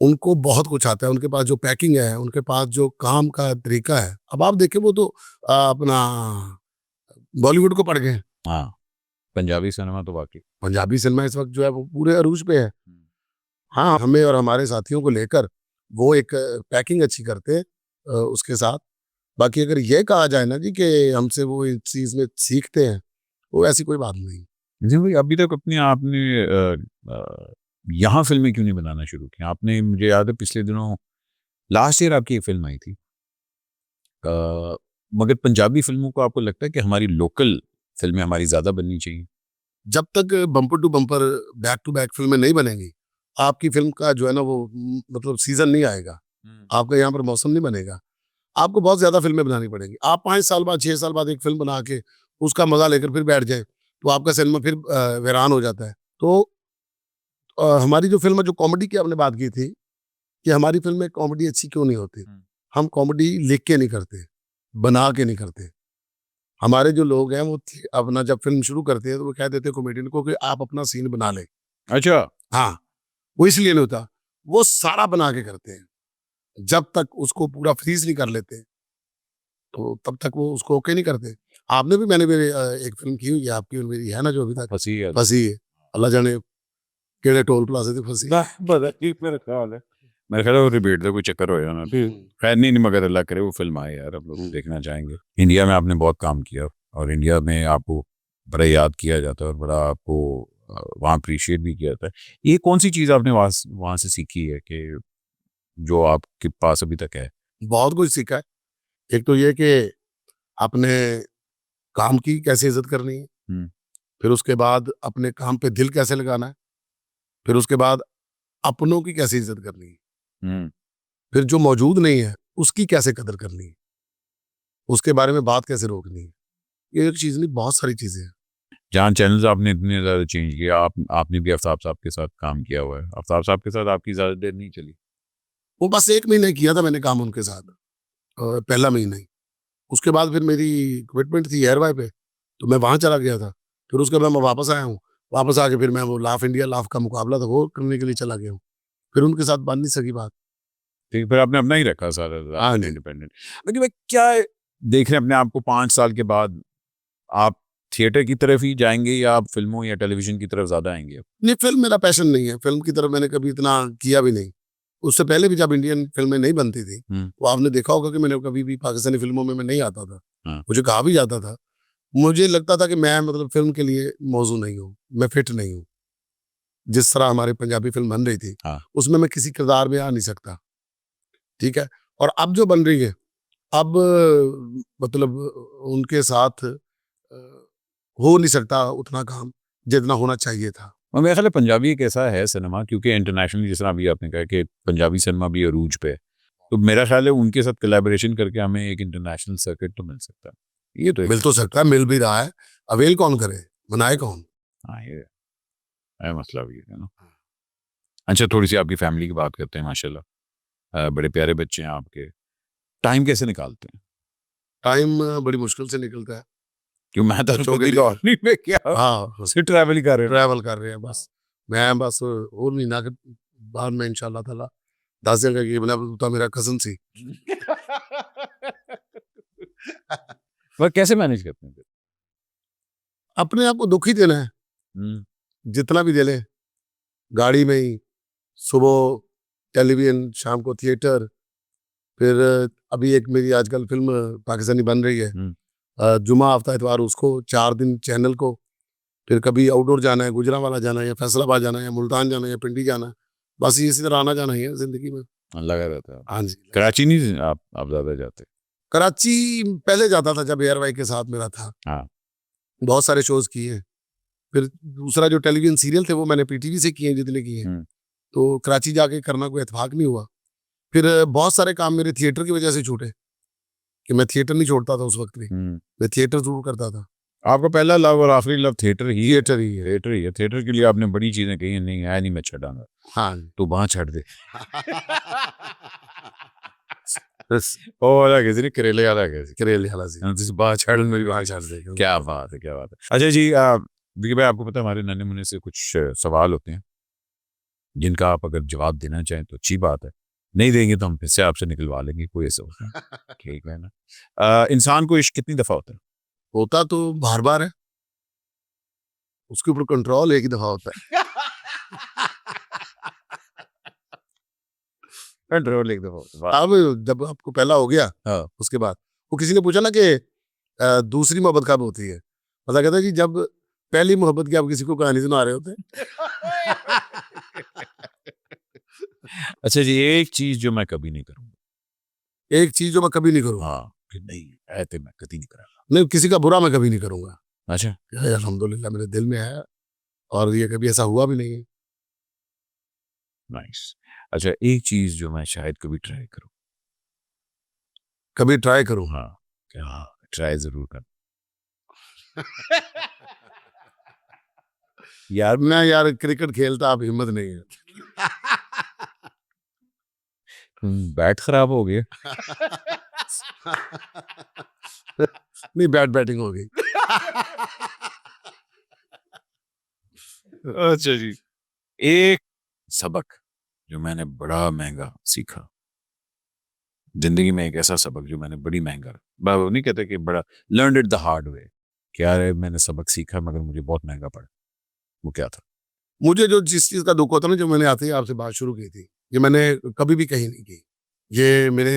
उनको बहुत कुछ आता है, उनके पास जो पैकिंग है, उनके पास जो काम का तरीका है। अब आप देखें वो तो अपना बॉलीवुड को पढ़ गए हैं। हाँ पंजाबी सिनेमा तो वाकई पंजाबी सिनेमा इस वक़्त जो है वो पूरे अरूज पे है। हाँ, हमें और हमारे साथियों को लेकर वो एक पैकिंग अच्छी करते हैं उसके साथ। बाकी अगर ये कहा जाए ना जी कि हमसे वो इस चीज़ में सीखते हैं, वो ऐसी कोई बात नहीं। जी भाई अभी तक अपने आपने यहाँ फिल्में क्यों नहीं बनाना शुरू की आपने मुझे याद है पिछले दिनों लास्ट ईयर आपकी एक फिल्म आई थी मगर पंजाबी फिल्मों को आपको लगता है कि हमारी लोकल फिल्में हमारी ज्यादा बननी चाहिए जब तक bumper to bumper, back to back फ़िल्में नहीं बनेंगी, आपकी फ़िल्म का जो है ना वो मतलब सीज़न नहीं आएगा। आपका यहाँ पर मौसम नहीं बनेगा। आपको बहुत ज़्यादा फ़िल्में बनानी पड़ेंगी। आप 5 साल बाद, 6 साल बाद एक फ़िल्म बना के उसका मज़ा लेकर फिर बैठ जाएँ, तो आपका सिनेमा फिर वीरान हो जाता है। तो हमारी जो फ़िल्म है, जो कॉमेडी की आपने बात की थी कि हमारी फ़िल्म में कॉमेडी अच्छी क्यों नहीं होती? हम कॉमेडी लिख के नहीं करते, बना के नहीं करते। हमारे जो लोग हैं वो अपना जब फ़िल्म शुरू करते हैं तो वो कह देते हैं कॉमेडियन को कि आप अपना सीन बना लें। अच्छा हाँ, वो इसलिए नहीं होता, वो सारा बना के करते हैं। जब तक उसको पूरा फ्रीज़ नहीं कर लेते, तो तब तक वो उसको ओके नहीं करते। आपने भी, मैंने भी एक फ़िल्म की हुई है, आपकी और मेरी है ना जो अभी तक फंसी है फँसी है। अल्लाह जाने केड़े टोल प्लाज़े ते फँसी। पता नहीं मेरा ख्याल है मेरे ख्याल है वो रिपीट का कोई चक्कर हो जाना खैर नहीं मगर अल्लाह करे वो फिल्म आए यार हम लोग देखना चाहेंगे इंडिया में आपने बहुत काम किया और इंडिया में आपको बड़ा याद किया जाता है और बड़ा आपको वहाँ अप्रिशिएट भी किया जाता है ये कौन सी चीज़ आपने वहाँ से सीखी है कि जो आपके पास अभी तक है? बहुत कुछ सीखा है। एक तो ये कि अपने काम की कैसे इज्जत करनी है, हम्म, फिर उसके बाद अपने काम पे दिल कैसे लगाना है, फिर उसके बाद अपनों की कैसे इज्जत करनी है, हम्म। फिर जो मौजूद नहीं है उसकी कैसे कदर करनी है, उसके बारे में बात कैसे रोकनी है। ये एक चीज नहीं, बहुत सारी चीजें हैं। जहाँ चैनल्स आपने इतने ज़्यादा चेंज किया, आपने भी आफ्ताब साहब के साथ काम किया हुआ है। आफ्ताब साहब के साथ आपकी ज़्यादा देर नहीं चली। वो बस 1 महीने किया था मैंने काम उनके साथ, पहला महीना ही। उसके बाद फिर मेरी कमिटमेंट थी एयरवाई पे, तो मैं वहां चला गया था। फिर उसके बाद मैं वापस आया हूँ। वापस आके फिर मैं वो लाफ इंडिया लाफ का मुकाबला था वो करने के लिए चला गया हूँ। फिर उनके साथ बन नहीं सकी बात। ठीक है, फिर आपने अपना ही रखा सारा, हाँ जी। इंडिपेंडेंट। लेकिन भाई क्या देख रहे हैं अपने आप को 5 साल के बाद? आप थिएटर की तरफ ही जाएंगे या आप फिल्मों या टेलीविजन की तरफ ज़्यादा आएंगे? नहीं, फिल्म मेरा पैशन नहीं है, फिल्म की तरफ मैंने कभी इतना किया भी नहीं। उससे पहले भी जब इंडियन फिल्में नहीं बनती थी, हम्म। तो आपने देखा होगा कि मैंने कभी भी पाकिस्तानी फिल्मों में मैं नहीं आता था। हाँ। मुझे कहा भी जाता था। मुझे लगता था कि मैं मतलब फिल्म के लिए मौजू नहीं हूँ, मैं फिट नहीं हूँ। जिस तरह हमारी पंजाबी फिल्म बन रही थी, हाँ। उसमें मैं किसी किरदार में आ नहीं सकता। ठीक है। और अब जो बन रही है, अब मतलब उनके साथ हो नहीं सकता उतना काम जितना होना चाहिए था। और मेरा ख्याल है पंजाबी एक ऐसा है सिनेमा, क्योंकि इंटरनेशनली जिस तरह अभी आपने कहा कि पंजाबी सिनेमा भी अरूज पे है, तो मेरा ख्याल है उनके साथ कोलैबोरेशन करके हमें एक इंटरनेशनल सर्किट तो मिल सकता है। ये तो एक मिल तो सकता है, मिल भी रहा है। अवेल कौन करे, बनाए कौन। हाँ, ये है मसला भी है ना। अच्छा, थोड़ी सी आपकी फैमिली की बात करते हैं। माशाल्लाह बड़े प्यारे बच्चे हैं आपके। टाइम कैसे निकालते हैं? टाइम बड़ी मुश्किल से निकलता है क्यों, मैं तो बच्चों के कभी लिए। दौड़ने में क्या हाँ, सिर्फ ट्रैवल ही कर रहे ट्रैवल कर रहे हैं बस। मैं बस और महीना के बाद में इंशाल्लाह ताला दस जगह की मतलब तो मेरा कजन सी। वह कैसे मैनेज करते हैं फिर? अपने आप को दुख ही देना है, हम्म, जितना भी दे ले। गाड़ी में ही, सुबह टेलीविजन, शाम को थिएटर। फिर अभी एक मेरी आजकल फिल्म पाकिस्तानी बन रही है, हम्म। जुमा हफ्ता इतवार, उसको 4 दिन चैनल को। फिर कभी आउटडोर जाना है, गुजरांवाला जाना है, या फैसलाबाद जाना है, या मुल्तान जाना है, या पिंडी जाना है। बस इसी तरह आना जाना ही है जिंदगी में। लगा रहता है। हाँ जी। कराची नहीं आप ज्यादा जाते? कराची पहले जाता था जब एयरवाई के साथ मेरा था। हाँ। बहुत सारे शोज किए। फिर दूसरा जो टेलीविजन सीरियल थे वो मैंने पीटीवी से किए जितने किए। हम्म, तो कराची जाके करना कोई इत्तेफाक नहीं हुआ। फिर बहुत सारे काम मेरे थिएटर की वजह से छूटे, कि मैं थिएटर नहीं छोड़ता था उस वक्त भी। हम्म। मैं थिएटर जरूर करता था। आपका पहला लव और आखिरी लव थिएटर ही है? थिएटर ही है। थिएटर ही है। थिएटर के लिए आपने बड़ी चीजें कही हैं, नहीं है नहीं मैं छड़ांगा, हाँ। तो वहां छड़ दे। बस ओ अलग है, करेले अलग है। करेले वाला जी। जिस बात छड़ मेरी वहाँ बात छाड़ देगा। क्या बात है, क्या बात है। अच्छा जी, देखिए भाई, आपको पता है हमारे नन्हे मुन्ने से कुछ सवाल होते हैं जिनका आप अगर जवाब देना चाहें तो अच्छी बात है, नहीं देंगे तो हम फिर से आपसे निकलवा लेंगे, कोई ऐसा होता है। ठीक है ना। इंसान को इश्क कितनी दफा होता है? होता तो बार बार है, उसके ऊपर कंट्रोल एक ही दफा होता है। कंट्रोल एक दफा होता है। अब जब आपको पहला हो गया, हाँ। उसके बाद वो किसी ने पूछा ना कि दूसरी मोहब्बत कब होती है, पता कहता है जी जब पहली मोहब्बत की आप किसी को कहानी सुना रहे होते हैं। अच्छा जी, एक चीज जो मैं कभी नहीं करूंगा। एक चीज जो मैं कभी नहीं करूंगा, हाँ, कि नहीं ऐसे मैं कभी नहीं करूंगा। नहीं, किसी का बुरा मैं कभी नहीं करूंगा। अच्छा। ये अल्हम्दुलिल्लाह मेरे दिल में है, और ये कभी ऐसा हुआ भी नहीं है। नाइस। अच्छा, एक चीज जो मैं शायद कभी ट्राई करूँ। कभी ट्राई करूं। हाँ, क्या ट्राई जरूर कर। यार मैं यार क्रिकेट खेलता, अब हिम्मत नहीं है। बैट खराब हो गया। नहीं, बैट बैटिंग हो गई। अच्छा जी, एक सबक जो मैंने बड़ा महंगा सीखा जिंदगी में, एक ऐसा सबक जो मैंने बड़ी महंगा, वो नहीं कहते कि बड़ा, learn it the hard way, क्या है, मैंने सबक सीखा मगर मुझे बहुत महंगा पड़ा, वो क्या था? मुझे जो जिस चीज का दुख होता ना, जो मैंने आते ही आपसे बात शुरू की थी, ये मैंने कभी भी कहीं नहीं की। ये मेरे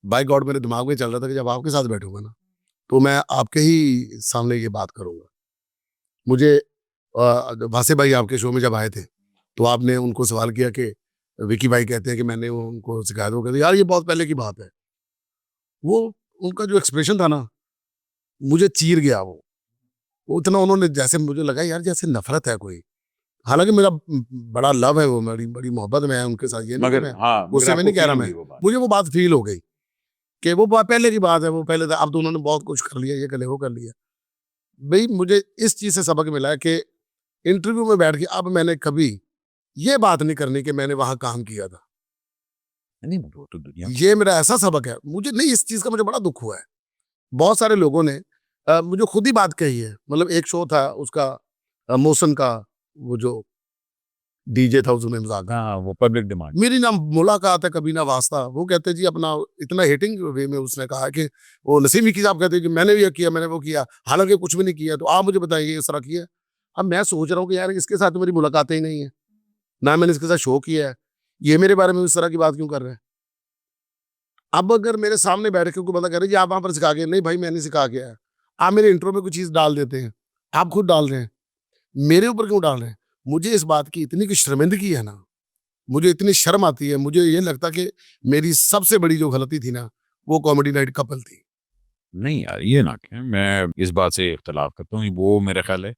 बाय गॉड मेरे दिमाग में चल रहा था कि जब आपके साथ बैठूंगा ना, तो मैं आपके ही सामने ये बात करूंगा। मुझे वासे भाई आपके शो में जब आए थे, तो आपने उनको सवाल किया कि विकी भाई कहते हैं कि मैंने वो उनको सिखाया, वो कहते हैं यार ये बहुत पहले की बात है। वो उनका जो एक्सप्रेशन था ना, मुझे चीर गया वो इतना उन्होंने, जैसे मुझे लगा यार जैसे नफरत है कोई। हालांकि मेरा बड़ा लव है, वो मेरी बड़ी मोहब्बत में है उनके साथ, ये नहीं कि मगर मैं हाँ, गुस्से में नहीं कह रहा मैं, मुझे वो बात फील हो गई कि वो पहले की बात है, वो पहले था, अब तो उन्होंने बहुत कुछ कर लिया, ये कर लिया वो कर लिया। भाई मुझे इस चीज से सबक मिला है कि इंटरव्यू में बैठ के अब मैंने कभी ये बात नहीं करनी कि मैंने वहां काम किया था। नहीं, वो तो दुनिया ये मेरा ऐसा सबक है, मुझे नहीं, इस चीज का मुझे बड़ा दुख हुआ है। बहुत सारे लोगों ने मुझे खुद ही बात कही है। मतलब एक शो था उसका, मोशन का, वो जो डीजे था उसमें मजाक, हाँ, वो पब्लिक डिमांड। मेरी ना मुलाकात है कभी ना वास्ता। वो कहते जी अपना इतना हेटिंग वे में उसने कहा कि वो नसीम विकी साहब कहते कि मैंने ये किया, मैंने वो किया, हालांकि कुछ भी नहीं किया, तो आप मुझे बताइए इस तरह किया। अब मैं सोच रहा हूँ कि यार इसके साथ तो मेरी मुलाकातें ही नहीं है, ना मैंने इसके साथ शो किया है, ये मेरे बारे में इस तरह की बात क्यों कर रहे हैं। अब अगर मेरे सामने बैठ के कोई बंदा कह रहे जी आप वहां पर सिखा गए, नहीं भाई मैं नहीं सिखा गया, आप मेरे इंट्रो में कुछ चीज डाल देते हैं, आप खुद डाल रहे हैं, मेरे ऊपर क्यों डाल रहे हैं। मुझे इस बात की इतनी कुछ शर्मिंदगी है ना, मुझे इतनी शर्म आती है, मुझे ये लगता कि मेरी सबसे बड़ी जो गलती थी ना, वो कॉमेडी नाइट कपल थी। नहीं यार, ये ना कहें, मैं इस बात से इख्तलाफ करता हूँ। वो मेरा ख्याल है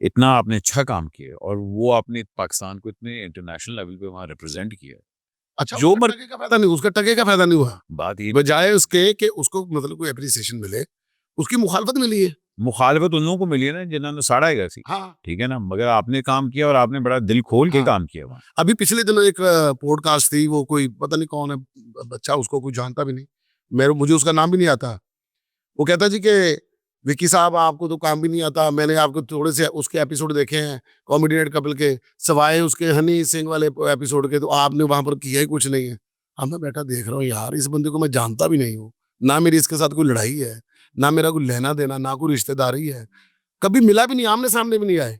इतना आपने अच्छा काम किया और वो आपने पाकिस्तान को इतने इंटरनेशनल लेवल पे वहाँ रिप्रेजेंट किया। अच्छा जो उसका टके का फायदा नहीं, उसका टके का फायदा नहीं हुआ, बात ये, बजाय उसके कि उसको मतलब कोई अप्रिसिएशन मिले, उसकी मुखालफत मिली है। मुखालफत उन लोगों को मिली है ना जिन्होंने साड़ा है ऐसी, हाँ ठीक है ना, मगर आपने काम किया और आपने बड़ा दिल खोल के हाँ। काम किया वहाँ। अभी पिछले दिनों एक पॉडकास्ट थी, वो कोई पता नहीं कौन है बच्चा, उसको कोई जानता भी नहीं, मेरे मुझे उसका नाम भी नहीं आता। वो कहता जी कि विकी साहब आपको तो काम भी नहीं आता, मैंने आपको थोड़े से उसके एपिसोड देखे हैं कॉमेडी नाइट कपल के, सवाए उसके हनी सिंह वाले एपिसोड के, तो आपने वहां पर किया ही कुछ नहीं है। अब मैं बैठा देख रहा हूँ यार इस बंदे को मैं जानता भी नहीं हूँ, ना मेरी इसके साथ कोई लड़ाई है, ना मेरा कोई लेना देना, ना कोई रिश्तेदारी है, कभी मिला भी नहीं, आमने सामने भी नहीं आए,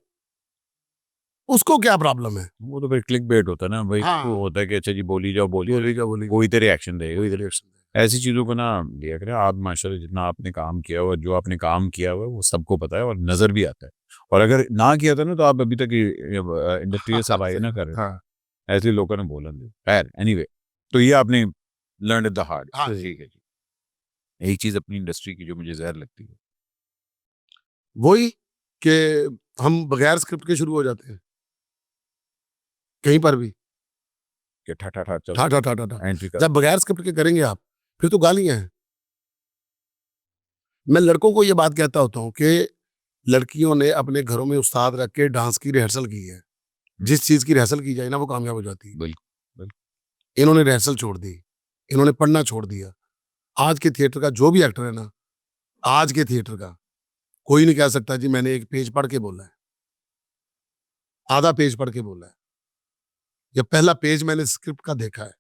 उसको क्या प्रॉब्लम है। वो तो फिर क्लिक बेट होता है ना भाई, हाँ वो होता है कि अच्छा जी बोली जाओ बोली बोली क्या बोली, कोई तो रिएक्शन देगा। कोई रिएक्शन। ऐसी चीज़ों को ना लिया करें आप। माशाल्लाह जितना आपने काम किया हुआ, जो आपने काम किया हुआ है वो सबको पता है और नज़र भी आता है। और अगर ना किया था ना तो आप अभी तक इंडस्ट्री से सफाई ना कर रहे। हाँ ऐसे लोगों ने बोला नहीं। खैर एनीवे, तो ये आपने लर्न द हार्ड। हाँ ठीक है जी। एक चीज़ अपनी इंडस्ट्री की जो मुझे जहर लगती है, वही कि हम बगैर स्क्रिप्ट के शुरू हो जाते हैं कहीं पर भी, कि ठा ठा ठा चल ठा ठा ठा ठा ठा। एंट्री कर। जब बगैर स्क्रिप्ट के करेंगे आप, फिर तो गालियां हैं। मैं लड़कों को ये बात कहता होता हूँ कि लड़कियों ने अपने घरों में उस्ताद रख के डांस की रिहर्सल की है, जिस चीज की रिहर्सल की जाए ना वो कामयाब हो जाती है। बिल्कुल। इन्होंने रिहर्सल छोड़ दी, इन्होंने पढ़ना छोड़ दिया। आज के थिएटर का जो भी एक्टर है ना, आज के थिएटर का कोई नहीं कह सकता जी मैंने एक पेज पढ़ के बोला है, आधा पेज पढ़ के बोला है, या पहला पेज मैंने स्क्रिप्ट का देखा है,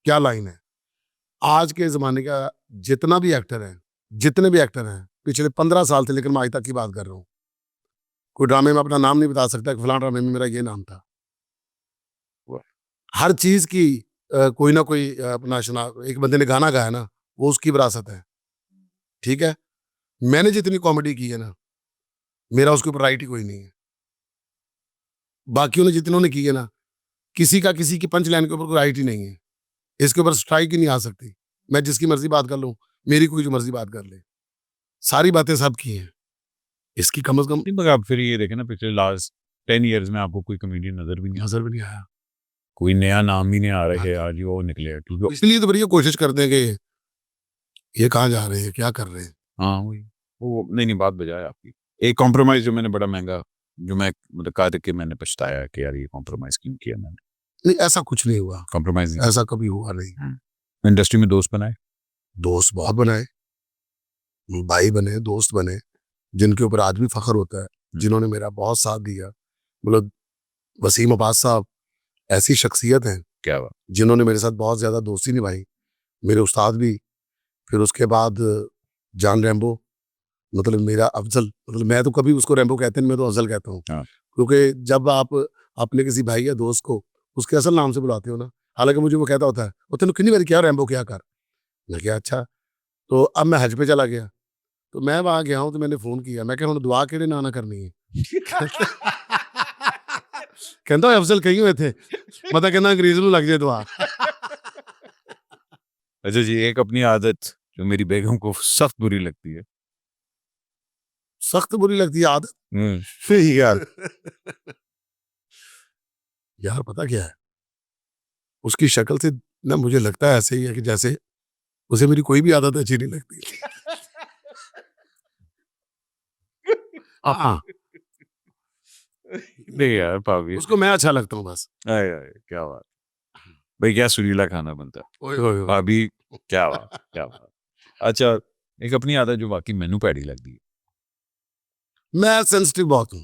क्या लाइन है। आज के जमाने का जितना भी एक्टर है, जितने भी एक्टर हैं पिछले 15 साल से लेकर मैं आज तक की बात कर रहा हूँ, कोई ड्रामे में अपना नाम नहीं बता सकता कि फलां ड्रामे में मेरा ये नाम था। हर चीज की कोई ना कोई अपना एक बंदे ने गाना गाया ना, वो उसकी विरासत है। ठीक है, मैंने जितनी कॉमेडी की है ना, मेरा उसके ऊपर राइट ही कोई नहीं है। बाकियों ने जितनों ने की है ना, किसी का किसी की पंच लाइन के ऊपर कोई राइट ही नहीं है, इसके ऊपर स्ट्राइक ही नहीं आ सकती। मैं जिसकी मर्जी बात कर लूं, मेरी कोई जो मर्जी बात कर ले, सारी बातें सब की हैं, इसकी कम से कम नहीं, मगर आप फिर ये देखें ना, पिछले लास्ट 10 ईयर्स में आपको कोई कमेडियन नजर भी नहीं, नजर भी नहीं आया। कोई नया नाम ही नहीं आ रहा हाँ है जी। आज ही वो निकले, तो क्योंकि इसलिए तो भैया कोशिश करते हैं कि ये कहाँ जा रहे हैं, क्या कर रहे हैं। हाँ वही, वो नहीं बात बजाय आपकी। एक कॉम्प्रोमाइज जो मैंने बड़ा महंगा, जो मैं मतलब करके मैंने पछताया कि यार ये कॉम्प्रोमाइज क्यों किया मैंने। नहीं ऐसा कुछ नहीं हुआ, कॉम्प्रोमाइज नहीं, ऐसा कभी हुआ नहीं। इंडस्ट्री में दोस्त बनाए। दोस्त बहुत बनाए, भाई बने, दोस्त बने, जिनके ऊपर आज भी फख्र होता है, जिन्होंने मेरा बहुत साथ दिया। मतलब वसीम अब्बास साहब ऐसी शख्सियत हैं क्या बात। जिन्होंने मेरे साथ बहुत ज्यादा दोस्ती निभाई, मेरे उस्ताद भी। फिर उसके बाद जान रैम्बो, मतलब मेरा अफजल, मतलब मैं तो कभी उसको रैम्बो कहते नहीं, मैं तो अफजल कहता हूँ। हाँ। क्योंकि जब आप अपने किसी भाई या दोस्त को उसके असल नाम से बुलाते हो ना, हालांकि मुझे वो कहता होता है वो तेन कितनी बार क्या रैम्बो क्या कर, मैं क्या अच्छा। तो अब मैं हज पे चला गया, तो मैं वहां गया हूँ, तो मैंने फोन किया, मैं क्या दुआ केड़े ना करनी है। कहता अफजल कहीं हुए थे मतलब कहना अंग्रेज ਨੂੰ ਲੱਗ ਜੇ ਦੁਆ अच्छा जी, एक अपनी आदत जो मेरी बेगम को सख्त बुरी लगती है। सख्त बुरी लगती है आदत सही यार। यार पता क्या है उसकी शक्ल से ना मुझे लगता है ऐसे ही है कि जैसे उसे मेरी कोई भी आदत अच्छी नहीं लगती हाँ नहीं यार भाभी, उसको मैं अच्छा लगता हूँ बस आए आए क्या बात भाई, क्या सुरीला खाना बनता है। ओए ओए ओए। भाभी क्या बात क्या बात। अच्छा, एक अपनी आदत जो वाकई मैनू भैड़ी लगती है। मैं सेंसिटिव बहुत हूँ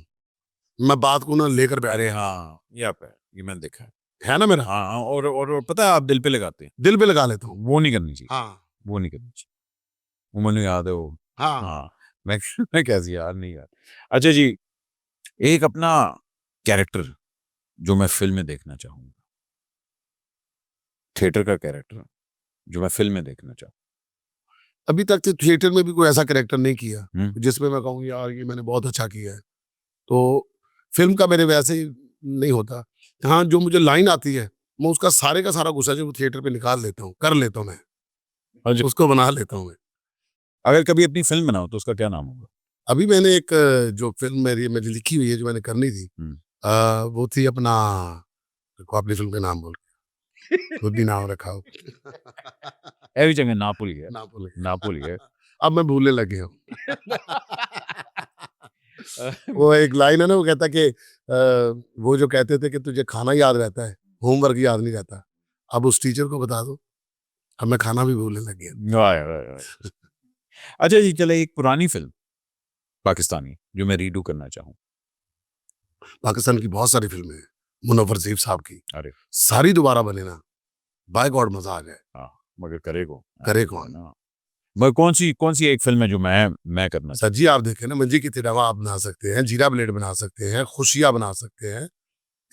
मैं बात को ना लेकर बैठ अरे हाँ, ये आप है, ये मैंने देखा है। है ना मेरा हाँ, और पता है आप दिल पे लगाते हैं। दिल पे लगा लेता हूँ वो नहीं करनी चाहिए, हाँ वो नहीं करनी चाहिए। वो मैंने याद है वो। हाँ हाँ, मैं कैसी यार नहीं यार। अच्छा जी, एक अपना कैरेक्टर जो मैं फिल्म में देखना चाहूंगा, थिएटर का कैरेक्टर जो मैं फिल्म में देखना चाहूँ। अभी तक तो थिएटर में भी कोई ऐसा कैरेक्टर नहीं किया हम्म, जिसमें मैं कहूँ यार ये मैंने बहुत अच्छा किया है तो फिल्म का मेरे वैसे ही नहीं होता हाँ जो मुझे लाइन आती है मैं उसका सारे का सारा गुस्सा जो थिएटर पे निकाल लेता हूँ कर लेता हूँ मैं अच्छा, उसको बना लेता हूँ मैं अगर कभी अपनी फिल्म बनाओ तो उसका क्या नाम होगा? अभी मैंने एक जो फिल्म मेरी लिखी हुई है जो मैंने करनी थी हम्म, वो थी अपना देखो अपनी फिल्म का नाम बोल खुद ही नाम रखा हो एवी जगह नापुली है, ना भूले नापुली है। अब मैं भूलने लगे हूँ वो एक लाइन है ना वो कहता कि वो जो कहते थे कि तुझे खाना याद रहता है होमवर्क याद नहीं रहता अब उस टीचर को बता दो अब मैं खाना भी भूलने लग गया वाह, वाह, वाह। अच्छा जी, चले एक पुरानी फिल्म पाकिस्तानी जो मैं रीडू करना चाहूँ। पाकिस्तान की बहुत सारी फिल्में हैं मुनव्वर सैफ साहब की अरे सारी दोबारा बने ना बाय गॉड मजा आ जाए हाँ, मगर करे को करे कौन ना। मगर कौन सी एक फिल्म है जो मैं करना सर जी आप देखें ना मंजी की तिरवा आप बना सकते हैं जीरा ब्लेड बना सकते हैं खुशियां बना सकते हैं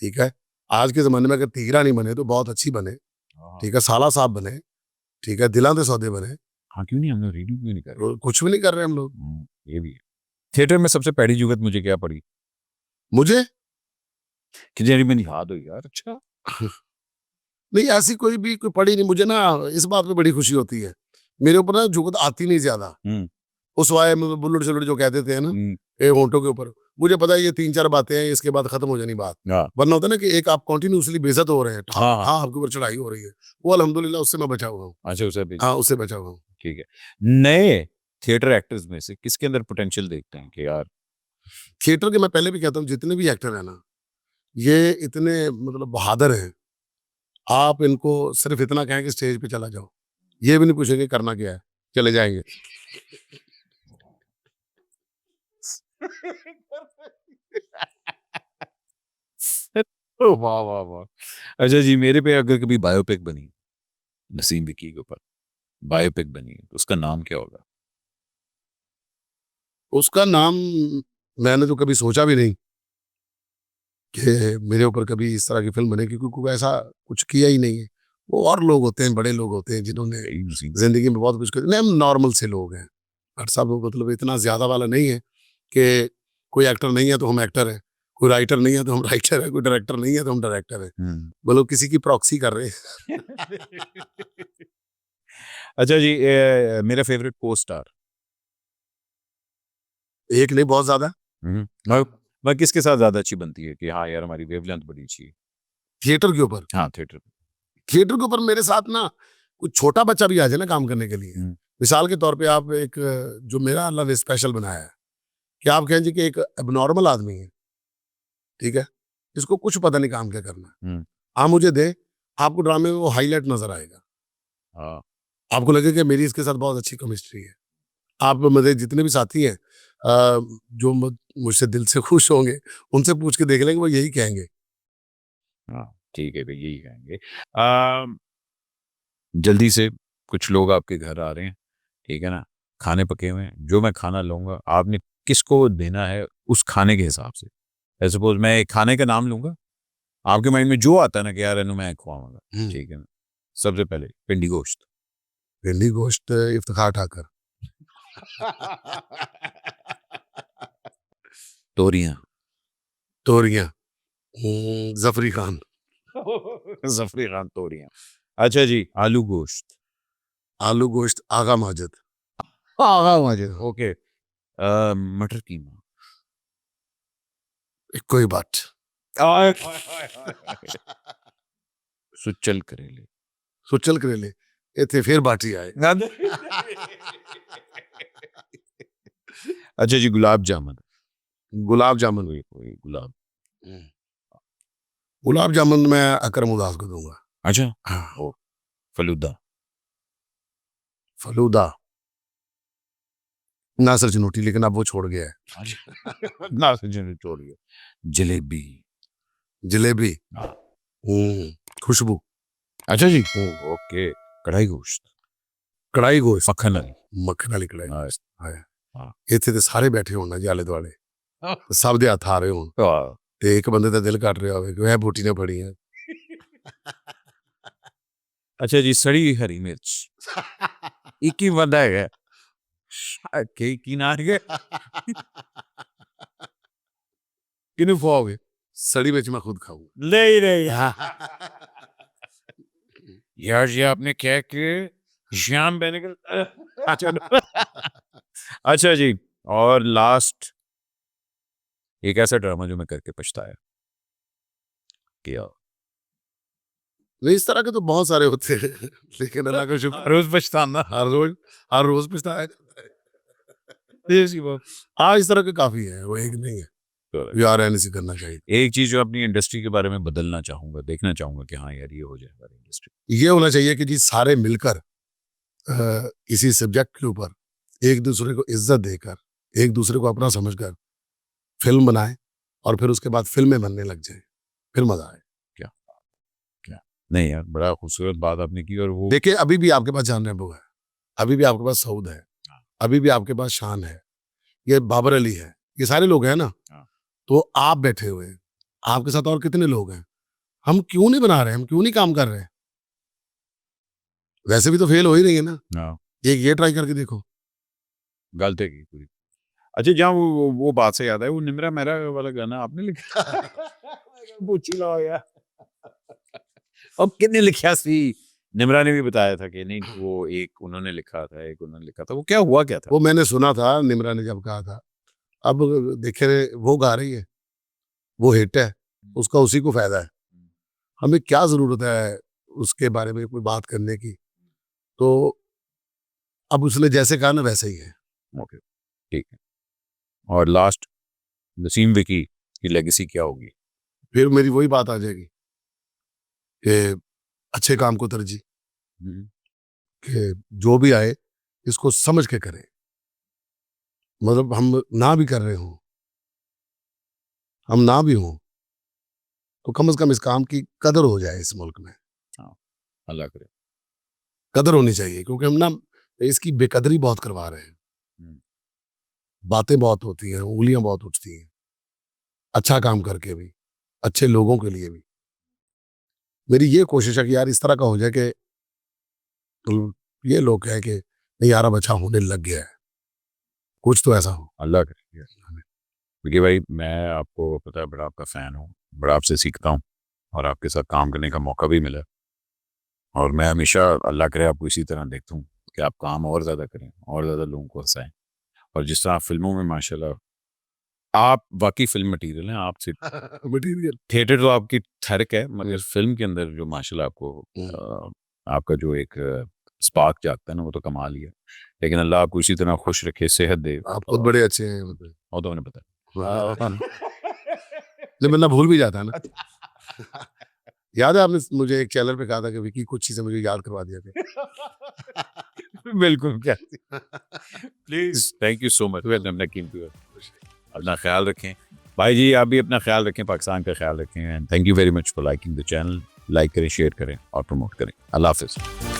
ठीक है आज के जमाने में अगर तीरा नहीं बने तो बहुत अच्छी बने चाहूँ। ठीक है साला साहब बने ठीक है दिलां दे सौदे बने हाँ, क्यों नहीं, हम लोग रीडू क्यों नहीं कर रहे? कुछ भी नहीं कर रहे हम लोग ये भी है। थिएटर में सबसे पहली जुगत मुझे क्या पड़ी मुझे कि जरी मैंने याद हो यार। अच्छा, नहीं ऐसी कोई भी कोई पड़ी नहीं मुझे ना इस बात पे बड़ी खुशी होती है मेरे ऊपर ना जुगत आती नहीं ज्यादा हम्म, उस वाय में बुल्लट शुल्लट जो कहते थे ना हम्म, ये होंठों के ऊपर मुझे पता है ये तीन चार बातें हैं इसके बाद खत्म हो जानी बात हाँ वरना होता है ना कि एक आप कॉन्टिन्यूसली बेइज्जत हो रहे हैं हाँ हाँ। हाँ आपके ऊपर चढ़ाई हो रही है वो अल्हम्दुलिल्लाह उससे मैं बचा हुआ हूँ अच्छा, उसे भी हाँ उससे बचा हुआ हूँ ठीक है। नए थिएटर एक्टर्स में से किसके अंदर पोटेंशियल देखते हैं कि यार थिएटर के मैं पहले भी कहता हूँ जितने भी एक्टर हैं ना ये इतने मतलब बहादुर हैं आप इनको सिर्फ इतना कहें कि स्टेज पे चला जाओ ये भी नहीं पूछेंगे करना क्या है चले जाएंगे ओ वाह वाह वाह। अच्छा जी, मेरे पे अगर कभी बायोपिक बनी, नसीम विकी के ऊपर बायोपिक बनी, तो उसका नाम क्या होगा? उसका नाम मैंने तो कभी सोचा भी नहीं कि मेरे ऊपर कभी इस तरह की फिल्म बने क्योंकि कोई ऐसा कुछ किया ही नहीं है वो और लोग होते हैं बड़े लोग होते हैं जिन्होंने यही नसीम। जिंदगी में बहुत कुछ कर नहीं हम नॉर्मल से लोग हैं हर सब मतलब इतना ज्यादा वाला नहीं है कि कोई एक्टर नहीं है तो हम एक्टर हैं कोई राइटर नहीं है तो हम राइटर है कोई डायरेक्टर नहीं है तो हम डायरेक्टर है बोलो किसी की प्रॉक्सी कर रहे हैं अच्छा जी, मेरा फेवरेट को स्टार। एक नहीं बहुत ज्यादा मैं किसके साथ ज्यादा अच्छी बनती है कि हाँ यार हमारी वेवलेंथ बड़ी अच्छी है? थिएटर के ऊपर हाँ, थिएटर। थिएटर के ऊपर मेरे साथ ना कुछ छोटा बच्चा भी आ जाए ना काम करने के लिए हम्म, मिसाल के तौर पे आप एक जो मेरा अल्लाह ने स्पेशल बनाया है कि आप कहें जी कि एक एबनॉर्मल आदमी है ठीक है इसको कुछ पता नहीं काम क्या करना है हम्म, आप मुझे दे आपको ड्रामे में वो हाईलाइट नजर आएगा हाँ आपको लगेगा कि मेरी इसके साथ बहुत अच्छी केमिस्ट्री है आप मेरे जितने भी साथी हैं जो मुझसे दिल से खुश होंगे उनसे पूछ के देख लेंगे वो यही कहेंगे हाँ, ठीक है भाई, यही कहेंगे। जल्दी से कुछ लोग आपके घर आ रहे हैं, ठीक है ना, खाने पके हुए हैं, जो मैं खाना लूंगा आपने किसको देना है उस खाने के हिसाब से। सपोज मैं एक खाने का नाम लूंगा, आपके माइंड में जो आता है ना कि यार इन्हें मैं खुआऊंगा, ठीक है ना। सबसे पहले पिंडी गोश्त। भिंडी गोश्त इफ्तिखार ठाकर तोरियां। तोरियां जफरी खान। जफरी खान तोरियां। अच्छा जी, आलू गोश्त। आलू गोश्त आगा माजिद। आगा माजिद, ओके। मटर कीमा। कोई बात। सुचल करेले। सुचल करेले इतने फिर बाटी आए। अच्छा जी, गुलाब जामुन। गुलाब जामुन। कोई गुलाब। गुलाब जामुन मैं अकरम उदास को दूंगा। अच्छा, हाँ। ओ, फलूदा। फलूदा नासिर चनोटी, लेकिन अब वो छोड़ गया है। ना सजन छोड़ गया। जलेबी। जलेबी। हाँ। खुशबू। अच्छा जी, ओके। कढ़ाई गोश्त। कढ़ाई गोश्त। मक्खन वाली। मक्खन वाली कढ़ाई हाँ, गोश्त। हाँ। इत्थे ते सारे बैठे होना जी आले दुआले, हाँ। सब दे हत्थ आ रहे होन हाँ। ते एक बंदे दा दिल कट रहा होवे कि वह बूटी ने फड़ी है। अच्छा जी, सड़ी हरी मिर्च। एक ही बंदा है के किनार के किनु खाओगे? सड़ी मिर्च मैं खुद खाऊंगा। नहीं नहीं यार, ये आपने क्या कि शाम पहने के अच्छा। अच्छा जी, और लास्ट एक ऐसा ड्रामा जो मैं करके पछताया क्या? नहीं, इस तरह के तो बहुत सारे होते हैं, लेकिन अल्लाह का शुक्र रोज पछताना। हर रोज पछताया जाता है। हाँ, इस तरह के काफी है, वो एक नहीं है। यार ऐसे करना चाहिए। एक चीज जो अपनी इंडस्ट्री के बारे में बदलना चाहूंगा, देखना चाहूंगा कि हाँ यार ये हो जाए हमारी इंडस्ट्री। ये होना चाहिए कि जी सारे मिलकर इसी सब्जेक्ट के ऊपर एक दूसरे को इज्जत देकर, एक दूसरे को अपना समझकर फिल्म बनाए और फिर उसके बाद फिल्में बनने लग जाए, फिर मजा आए। क्या क्या नहीं यार, बड़ा खूबसूरत बात आपने की। और वो देखिए, अभी भी आपके पास जान वो है, अभी भी आपके पास सऊद है, अभी भी आपके पास शान है, ये बाबर अली है, ये सारे लोग हैं ना। तो आप बैठे हुए हैं, आपके साथ और कितने लोग हैं, हम क्यों नहीं बना रहे, हम क्यों नहीं काम कर रहे हैं? वैसे भी तो फेल हो ही रही है ना, एक ये ट्राई करके देखो। गलती की पूरी। अच्छा, जहाँ वो बात से याद है, वो निमरा मेरा वाला गाना आपने लिखा? पूछी लो यार। अब कितने लिखा सी? निमरा ने भी बताया था कि नहीं, वो एक उन्होंने लिखा था, एक उन्होंने लिखा था। वो क्या हुआ क्या था? वो मैंने सुना था, निमरा ने जब कहा था। अब देखे, वो गा रही है, वो हिट है, उसका उसी को फायदा है, हमें क्या जरूरत है उसके बारे में कोई बात करने की? तो अब उसने जैसे कहा ना वैसे ही है। ओके, ठीक है। और लास्ट, नसीम विकी की लेगेसी क्या होगी? फिर मेरी वही बात आ जाएगी कि अच्छे काम को तरजीह, कि जो भी आए इसको समझ के करें। मतलब हम ना भी कर रहे हों, हम ना भी हों, तो कम से कम इस काम की कदर हो जाए इस मुल्क में। हाँ, अल्लाह करे। कदर होनी चाहिए, क्योंकि हम ना इसकी बेकदरी बहुत करवा रहे हैं। बातें बहुत होती हैं, उंगलियां बहुत उठती हैं, अच्छा काम करके भी, अच्छे लोगों के लिए भी। मेरी ये कोशिश है कि यार इस तरह का हो जाए कि ये लोग कहें कि नहीं यार अब अच्छा होने लग गया है, कुछ तो ऐसा हो। अल्लाह करे। विकी भाई, मैं आपको पता है बड़ा आपका फ़ैन हूँ, बड़ा आपसे सीखता हूँ और आपके साथ काम करने का मौका भी मिला। और मैं हमेशा अल्लाह करे आपको इसी तरह देखता हूँ कि आप काम और ज़्यादा करें और ज़्यादा लोगों को हंसाएं। और जिस तरह आप फिल्मों में माशाल्लाह, आप वाकई फिल्म मटीरियल हैं। आपसे मटीरियल। थिएटर तो आपकी थरक है, मगर फिल्म के अंदर जो माशाल्लाह आपको आपका जो एक स्पार्क जागता है ना, वो तो कमाल ही है। लेकिन अल्लाह आपको इसी तरह खुश रखे, सेहत दे। आप खुद बड़े अच्छे हैं। और तो उन्हें पता जब बंदा भूल भी जाता है ना। याद है आपने मुझे एक चैनल पे कहा था कि विकी कुछ चीजें मुझे याद करवा दिया है। बिल्कुल, क्या please, thank you so much. अपना कीमती अपना ख्याल रखें भाई जी, आप भी अपना ख्याल रखें, पाकिस्तान का ख्याल रखें। And thank you very much for liking the channel. Like करें, शेयर करें और प्रमोट करें। अल्लाह हाफिज़।